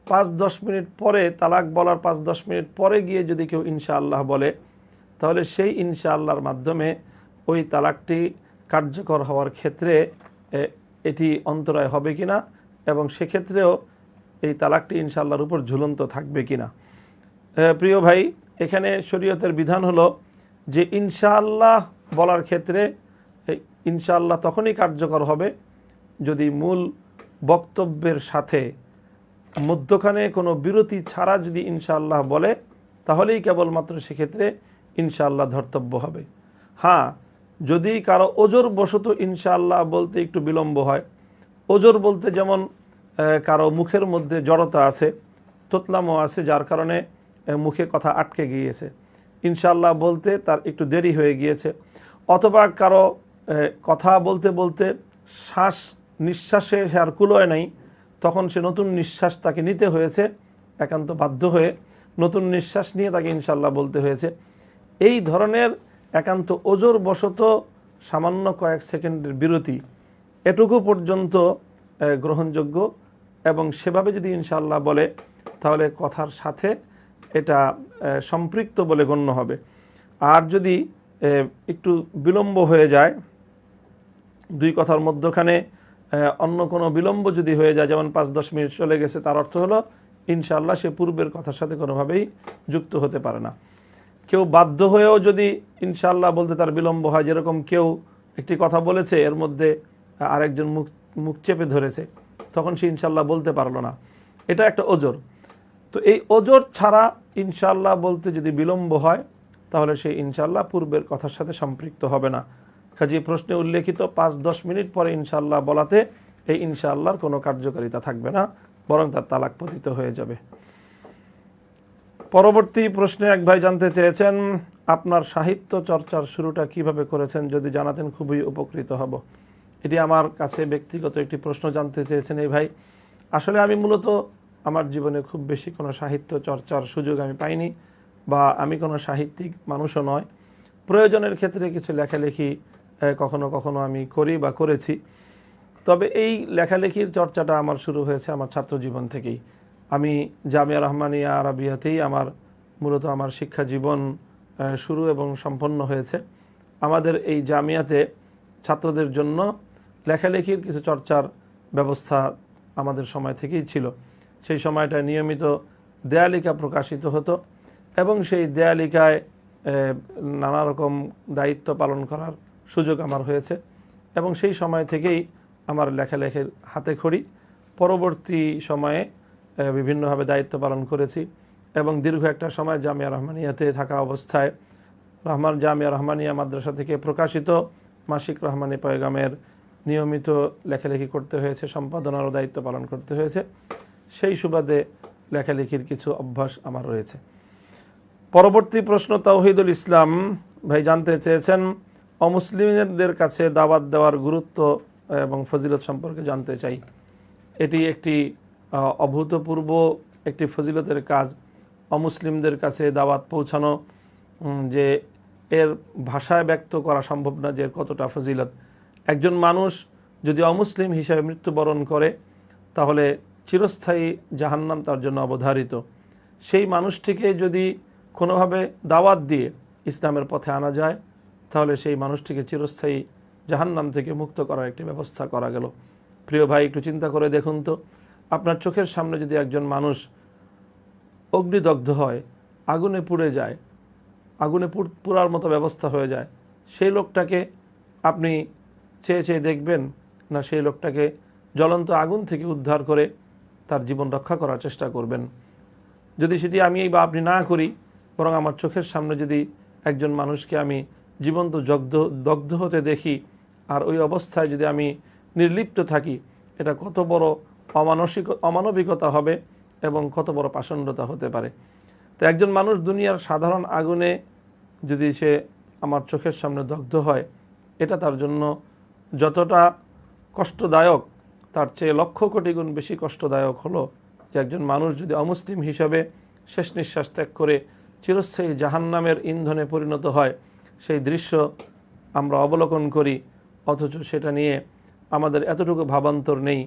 5-10 মিনিট পরে তালাক বলার 5-10 মিনিট পরে গিয়ে যদি কেউ ইনশাআল্লাহ বলে, তাহলে সেই ইনশাআল্লাহর মাধ্যমে ওই তালাকটি কার্যকর হওয়ার ক্ষেত্রে এটি অন্তরায় হবে কিনা এবং সেক্ষেত্রেও এই তালাকটি ইনশাআল্লাহর উপর ঝুলন্ত থাকবে কিনা। প্রিয় ভাই, এখানে শরীয়তের বিধান হলো যে ইনশাআল্লাহ বলার ক্ষেত্রে ইনশাআল্লাহ তখনই কার্যকর হবে যদি মূল বক্তব্যের সাথে মধ্যখানে কোনো বিরতি ছাড়া যদি ইনশাআল্লাহ বলে, তাহলেই কেবলমাত্র সেক্ষেত্রে ইনশাআল্লাহ ধর্তব্য হবে। হ্যাঁ, যদি কারো ওজর বশত ইনশাআল্লাহ বলতে একটু বিলম্ব হয়, ওজর বলতে যেমন কারো মুখের মধ্যে জড়তা আছে, তোতলামো আছে, যার কারণে মুখে কথা আটকে গিয়েছে, ইনশাআল্লাহ বলতে তার একটু দেরি হয়ে গিয়েছে, অথবা কারো কথা বলতে বলতে শ্বাস নিঃশ্বাসে সে আর কুলোয় নাই, তখন সে নতুন নিঃশ্বাস তাকে নিতে হয়েছে, একান্ত বাধ্য হয়ে নতুন নিঃশ্বাস নিয়ে তাকে ইনশাআল্লাহ বলতে হয়েছে। এই ধরনের একান্ত ওজর বশত সামান্য কয়েক সেকেন্ডের বিরতি, এটুকু পর্যন্ত গ্রহণযোগ্য, এবং সেভাবে যদি ইনশাআল্লাহ বলে তাহলে কথার সাথে এটা সম্পৃক্ত বলে গণ্য হবে। আর যদি একটু বিলম্ব হয়ে যায়, দুই কথার মধ্যখানে অন্য কোনো বিলম্ব যদি হয়ে যায়, যেমন 5-10 মিনিট চলে গেছে, তার অর্থ হলো ইনশাআল্লাহ সে পূর্বের কথার সাথে কোনোভাবেই যুক্ত হতে পারে না। কেউ বাধ্য হয়েও যদি ইনশাআল্লাহ বলতে তার বিলম্ব হয়, যেরকম কেউ একটি কথা বলেছে, এর মধ্যে আরেকজন মুখ চেপে ধরেছে, তখন সে ইনশাআল্লাহ বলতে পারলো না, এটা একটা ওজর। তো এই ওজর ছাড়া ইনশাআল্লাহ বলতে যদি বিলম্ব হয়, তাহলে সে ইনশাআল্লাহ পূর্বের কথার সাথে সম্পৃক্ত হবে না। কাজে প্রশ্নে উল্লেখিত 5-10 মিনিট পরে ইনশাআল্লাহ বলাতে এই ইনশাআল্লাহর কোনো কার্যকারিতা থাকবে না, বরং তার তালাক পতিত হয়ে যাবে। পরবর্তী প্রশ্নে এক ভাই জানতে চেয়েছেন, আপনার সাহিত্য চর্চার শুরুটা কিভাবে করেছেন, যদি জানাতেন খুবই উপকৃত হব। এটি আমার কাছে ব্যক্তিগত একটি প্রশ্ন জানতে চেয়েছেন এই ভাই। আসলে আমি মূলত আমার জীবনে খুব বেশি কোনো সাহিত্য চর্চার সুযোগ আমি পাইনি, বা আমি কোনো সাহিত্যিক মানুষও নয়। প্রয়োজনের ক্ষেত্রে কিছু লেখালেখি কখনো কখনো আমি করি বা করেছি, তবে এই লেখালেখির চর্চাটা আমার শুরু হয়েছে আমার ছাত্র জীবন থেকেই। আমি জামিয়া রহমানিয়া আরাবিয়াতেই মূলত আমার শিক্ষা জীবন শুরু এবং সম্পন্ন হয়েছে। আমাদের এই জামিয়াতে ছাত্রদের জন্য লেখালেখির কিছু চর্চার ব্যবস্থা আমাদের সময় থেকেই ছিল। সেই সময়টা নিয়মিত দেয়ালিকা প্রকাশিত হতো, এবং সেই দেয়ালিকায় নানা রকম দায়িত্ব পালন করার সুযোগ আমার হয়েছে, এবং সেই সময় থেকেই আমার লেখালেখির হাতে খড়ি। পরবর্তী সময়ে বিভিন্নভাবে দায়িত্ব পালন করেছি, এবং দীর্ঘ একটা সময় জামিয়া রহমানিয়াতে থাকা অবস্থায় জামিয়া রহমানিয়া মাদ্রাসা থেকে প্রকাশিত মাসিক রহমানি পয়গামের নিয়মিত লেখালেখি করতে হয়েছে, সম্পাদনারও দায়িত্ব পালন করতে হয়েছে। সেই সুবাদে লেখালেখির কিছু অভ্যাস আমার রয়েছে। পরবর্তী প্রশ্ন তাওহিদুল ইসলাম ভাই জানতে চেয়েছেন, অমুসলিমদের কাছে দাওয়াত দেওয়ার গুরুত্ব এবং ফজিলত সম্পর্কে জানতে চাই। এটি একটি অভূতপূর্ব একটি ফজিলতের কাজ। অমুসলিমদের কাছে দাওয়াত পৌঁছানো, যে এর ভাষায় ব্যক্ত করা সম্ভব না যে কতটা ফজিলত। একজন মানুষ যদি অমুসলিম হিসাবে মৃত্যুবরণ করে, তাহলে চিরস্থায়ী জাহান্নাম তার জন্য অবধারিত। সেই মানুষটিকে যদি কোনোভাবে দাওয়াত দিয়ে ইসলামের পথে আনা যায়, তাহলে সেই মানুষটিকে চিরস্থায়ী জাহান্নাম থেকে মুক্ত করার একটি ব্যবস্থা করা গেল। প্রিয় ভাই, একটু চিন্তা করে দেখুন তো, আপনার চোখের সামনে যদি একজন মানুষ অগ্নিদগ্ধ হয়, আগুনে পুড়ে যায়, আগুনে পুড়ার মতো ব্যবস্থা হয়ে যায়, সেই লোকটাকে আপনি চেয়ে চেয়ে দেখবেন, না সেই লোকটাকে জ্বলন্ত আগুন থেকে উদ্ধার করে তার জীবন রক্ষা করার চেষ্টা করবেন? যদি সেটি আমি বা আপনি না করি, বরং আমার চোখের সামনে যদি একজন মানুষকে আমি জীবন্ত দগ্ধ হতে দেখি, আর ওই অবস্থায় যদি আমি নির্লিপ্ত থাকি, এটা কত বড় অমানবিকতা হবে এবং কত বড় পাষণ্ডতা হতে পারে। তো একজন মানুষ দুনিয়ার সাধারণ আগুনে যদি সে আমার চোখের সামনে দগ্ধ হয়, এটা তার জন্য যতটা কষ্টদায়ক, তার চেয়ে লক্ষ কোটি গুণ বেশি কষ্টদায়ক হলো যে একজন মানুষ যদি অমুসলিম হিসাবে শেষ নিঃশ্বাস ত্যাগ করে চিরস্থায়ী জাহান্নামের ইন্ধনে পরিণত হয়। সেই দৃশ্য আমরা অবলোকন করি, অথচ সেটা নিয়ে আমাদের এতটুকু ভাবান্তর নেই।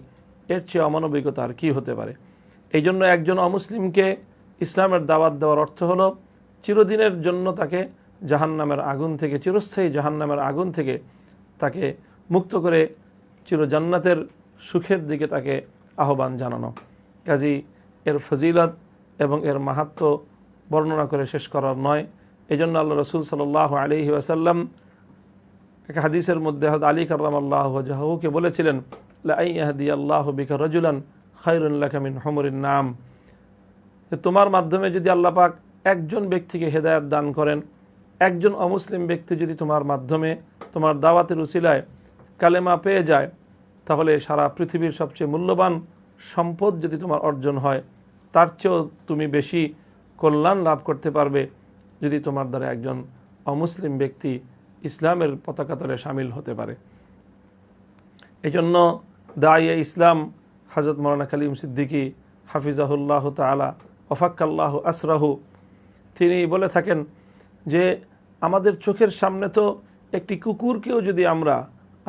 এর চেয়ে অমানবিকতা আর কী হতে পারে? এই জন্য একজন অমুসলিমকে ইসলামের দাওয়াত দেওয়ার অর্থ হলো চিরদিনের জন্য তাকে জাহান্নামের আগুন থেকে, চিরস্থায়ী জাহান্নামের আগুন থেকে তাকে মুক্ত করে চিরজান্নাতের সুখের দিকে তাকে আহ্বান জানানো। কাজেই এর ফজিলত এবং এর মাহাত্ম্য বর্ণনা করে শেষ করার নয়। এই জন্য আল্লাহ রসুল সাল্লাল্লাহু আলাইহি ওয়াসাল্লাম এক হাদিসের মধ্যে হযরত আলী কাররামাল্লাহু ওয়াজহাহুকে বলেছিলেন, লা ইয়াহদিয়াল্লাহু বিকা রাজুলান খায়রুন লাকা মিন হুমুরিন নাম, তোমার মাধ্যমে যদি আল্লাহ পাক একজন ব্যক্তিকে হেদায়েত দান করেন, একজন অমুসলিম ব্যক্তি যদি তোমার মাধ্যমে তোমার দাওয়াতের উসিলায় কালেমা পেয়ে যায়, তাহলে সারা পৃথিবীর সবচেয়ে মূল্যবান সম্পদ যদি তোমার অর্জন হয়, তার চেয়েও তুমি বেশি কল্যাণ লাভ করতে পারবে যদি তোমার দ্বারা একজন অমুসলিম ব্যক্তি ইসলামের পতাকা তলে সামিল হতে পারে। এই জন্য দাইয়ে ইসলাম হযরত মাওলানা কালিম সিদ্দিকী হাফিজাহুল্লাহ তাআলা ওয়াফাক্কাল্লাহু আসরাহু, তিনি বলে থাকেন যে আমাদের চোখের সামনে তো একটি কুকুরকেও যদি আমরা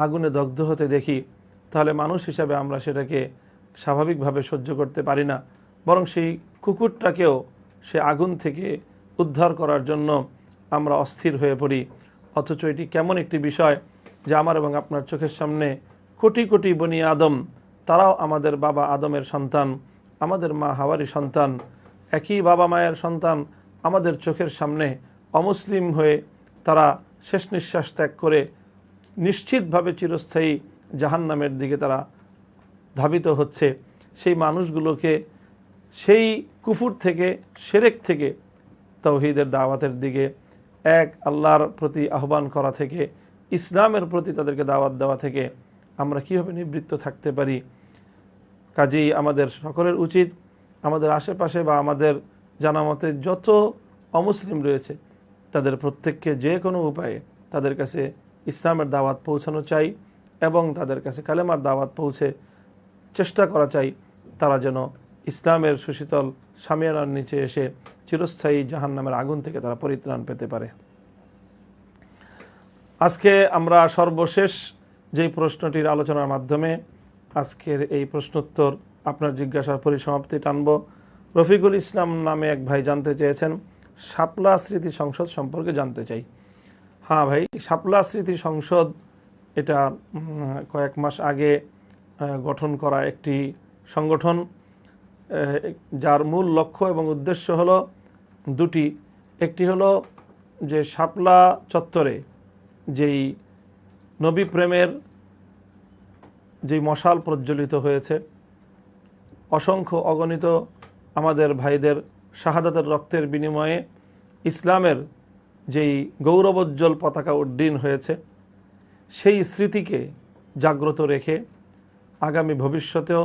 আগুনে দগ্ধ হতে দেখি, তাহলে মানুষ হিসাবে আমরা সেটাকে স্বাভাবিকভাবে সহ্য করতে পারি না, বরং সেই কুকুরটাকেও সে আগুন থেকে উদ্ধার করার জন্য আমরা অস্থির হয়ে পড়ি। অথচ এটি কেমন একটি বিষয় যে আমার এবং আপনার চোখের সামনে কোটি কোটি বনি আদম, তারাও আমাদের বাবা আদমের সন্তান, আমাদের মা হাওয়ারই সন্তান, একই বাবা মায়ের সন্তান, আমাদের চোখের সামনে অমুসলিম হয়ে তারা শেষ নিঃশ্বাস ত্যাগ করে নিশ্চিতভাবে চিরস্থায়ী জাহান্নামের দিকে তারা ধাবিত হচ্ছে। সেই মানুষগুলোকে সেই কুফুর থেকে, শিরক থেকে তাওহীদের দাওয়াতের দিকে, এক আল্লাহর প্রতি আহ্বান করা থেকে, ইসলামের প্রতি তাদেরকে দাওয়াত দেওয়া থেকে আমরা কীভাবে নিবৃত্ত থাকতে পারি? কাজেই আমাদের সকলের উচিত আমাদের আশেপাশে বা আমাদের জানা মতে যত অমুসলিম রয়েছে তাদের প্রত্যেককে যে কোনো উপায়ে তাদের কাছে ইসলামের দাওয়াত পৌঁছানো চাই এবং তাদের কাছে কালেমার দাওয়াত পৌঁছে চেষ্টা করা চাই তারা যেন ইসলামের সুশীতল শামিয়ানার নিচে এসে চিরস্থায়ী জাহান্নামের আগুন থেকে তারা পরিত্রাণ পেতে পারে। আজকে আমরা সর্বশেষ যেই প্রশ্নটির আলোচনার মাধ্যমে আজকের এই প্রশ্নোত্তর আপনার জিজ্ঞাসার পরিসমাপ্তি টানব। রফিকুল ইসলাম নামে এক ভাই জানতে চেয়েছেন, শাপলা স্মৃতি সংসদ সম্পর্কে জানতে চাই। হ্যাঁ ভাই, শাপলা স্মৃতি সংসদ এটা কয়েক মাস আগে গঠন করা একটি সংগঠন, যার মূল লক্ষ্য এবং উদ্দেশ্য হলো দুটি। একটি হলো যে শাপলা চত্বরে যেই নবী প্রেমের যেই মশাল প্রজ্বলিত হয়েছে, অসংখ্য অগণিত আমাদের ভাইদের শাহাদাতের রক্তের বিনিময়ে ইসলামের যেই গৌরবোজ্জ্বল পতাকা উড্ডীন হয়েছে, সেই স্মৃতিকে জাগ্রত রেখে আগামী ভবিষ্যতেও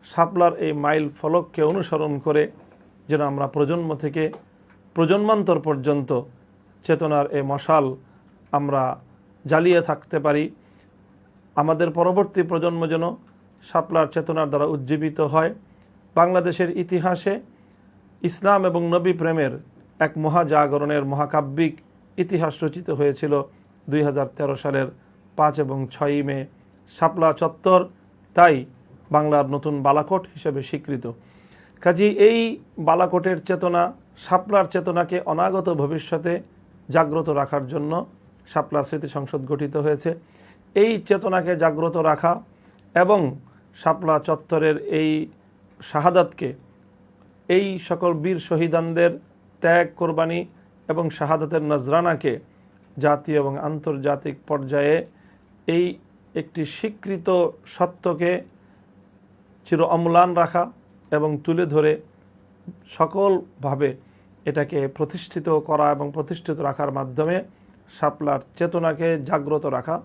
শাপলার এই মাইল ফলককে অনুসরণ করে যেন আমরা প্রজন্ম থেকে প্রজন্মান্তর পর্যন্ত চেতনার এই মশাল আমরা জ্বালিয়ে থাকতে পারি। আমাদের পরবর্তী প্রজন্ম যেন শাপলার চেতনার দ্বারা উজ্জীবিত হয়। বাংলাদেশের ইতিহাসে ইসলাম এবং নবী প্রেমের এক মহাজাগরণের মহাকাব্যিক ইতিহাস রচিত হয়েছিল 2013 সালের 5 এবং 6 মে। শাপলা চত্বর তাই বাংলার নতুন বালাকোট হিসেবে স্বীকৃত। কাজী এই বালাকোটের চেতনা, শাপলার চেতনাকে অনাগত ভবিষ্যতে জাগ্রত রাখার জন্য শাপলা স্মৃতি সংসদ গঠিত হয়েছে। এই চেতনাকে জাগ্রত রাখা এবং শাপলা চত্বরের এই শাহাদাতকে, এই সকল বীর শহীদানদের ত্যাগ, কোরবানি এবং শাহাদাতের নজরানাকে জাতীয় এবং আন্তর্জাতিক পর্যায়ে এই একটি স্বীকৃত সত্যকে চির অম্লান রাখা এবং তুলে ধরে সকলভাবে এটাকে প্রতিষ্ঠিত করা এবং প্রতিষ্ঠিত রাখার মাধ্যমে শাপলার চেতনাকে জাগ্রত রাখা,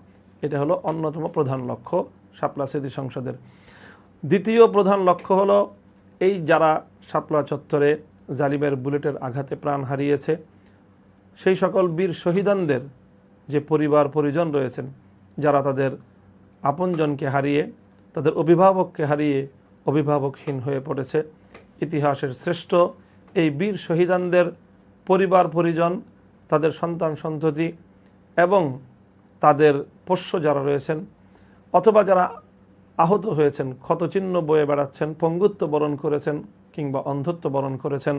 এটা হলো অন্যতম প্রধান লক্ষ্য শাপলা স্মৃতি সংসদের। দ্বিতীয় প্রধান লক্ষ্য হলো এই যারা শাপলা চত্বরে জালিমের বুলেটের আঘাতে প্রাণ হারিয়েছে, সেই সকল বীর শহীদানদের যে পরিবার পরিজন রয়েছেন, যারা তাদের আপনজনকে হারিয়ে, তাদের অভিভাবককে হারিয়ে অভিভাবকহীন হয়ে পড়েছে, ইতিহাসের শ্রেষ্ঠ এই বীর শহীদানদের পরিবার পরিজন, তাদের সন্তান সন্ততি এবং তাদের পোষ্য যারা রয়েছেন অথবা যারা আহত হয়েছেন, ক্ষতচিহ্ন বয়ে বেড়াচ্ছেন, পঙ্গুত্ব বরণ করেছেন কিংবা অন্ধত্ব বরণ করেছেন,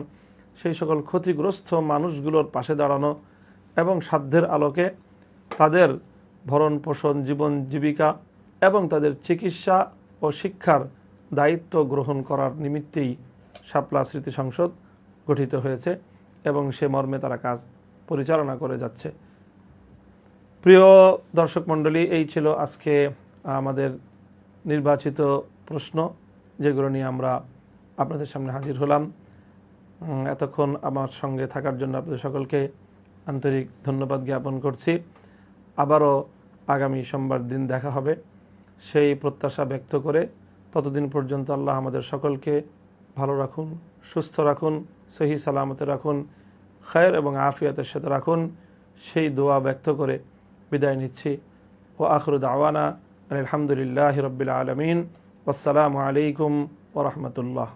সেই সকল ক্ষতিগ্রস্ত মানুষগুলোর পাশে দাঁড়ানো এবং সাধ্যের আলোকে তাদের ভরণ পোষণ, জীবন জীবিকা এবং তাদের চিকিৎসা ও শিক্ষার দায়িত্ব গ্রহণ করার নিমিত্তেই শাপলা স্মৃতি সংসদ গঠিত হয়েছে এবং সে মর্মে তারা কাজ পরিচালনা করে যাচ্ছে। প্রিয় দর্শক মণ্ডলী, এই ছিল আজকে আমাদের নির্বাচিত প্রশ্ন, যেগুলো নিয়ে আমরা আপনাদের সামনে হাজির হলাম। এতক্ষণ আমার সঙ্গে থাকার জন্য আপনাদের সকলকে আন্তরিক ধন্যবাদ জ্ঞাপন করছি। আবারও আগামী সোমবার দিন দেখা হবে সেই প্রত্যাশা ব্যক্ত করে, ততদিন পর্যন্ত আল্লাহ আমাদের সকলকে ভালো রাখুন, সুস্থ রাখুন, সহি সালামতে রাখুন, খায়ের এবং আফিয়াতের সাথে রাখুন, সেই দোয়া ব্যক্ত করে বিদায় নিচ্ছি। ও আখিরু দাওয়ানা আলহামদুলিল্লাহি রাব্বিল আলামিন। আসসালামু আলাইকুম ওয়া রাহমাতুল্লাহ।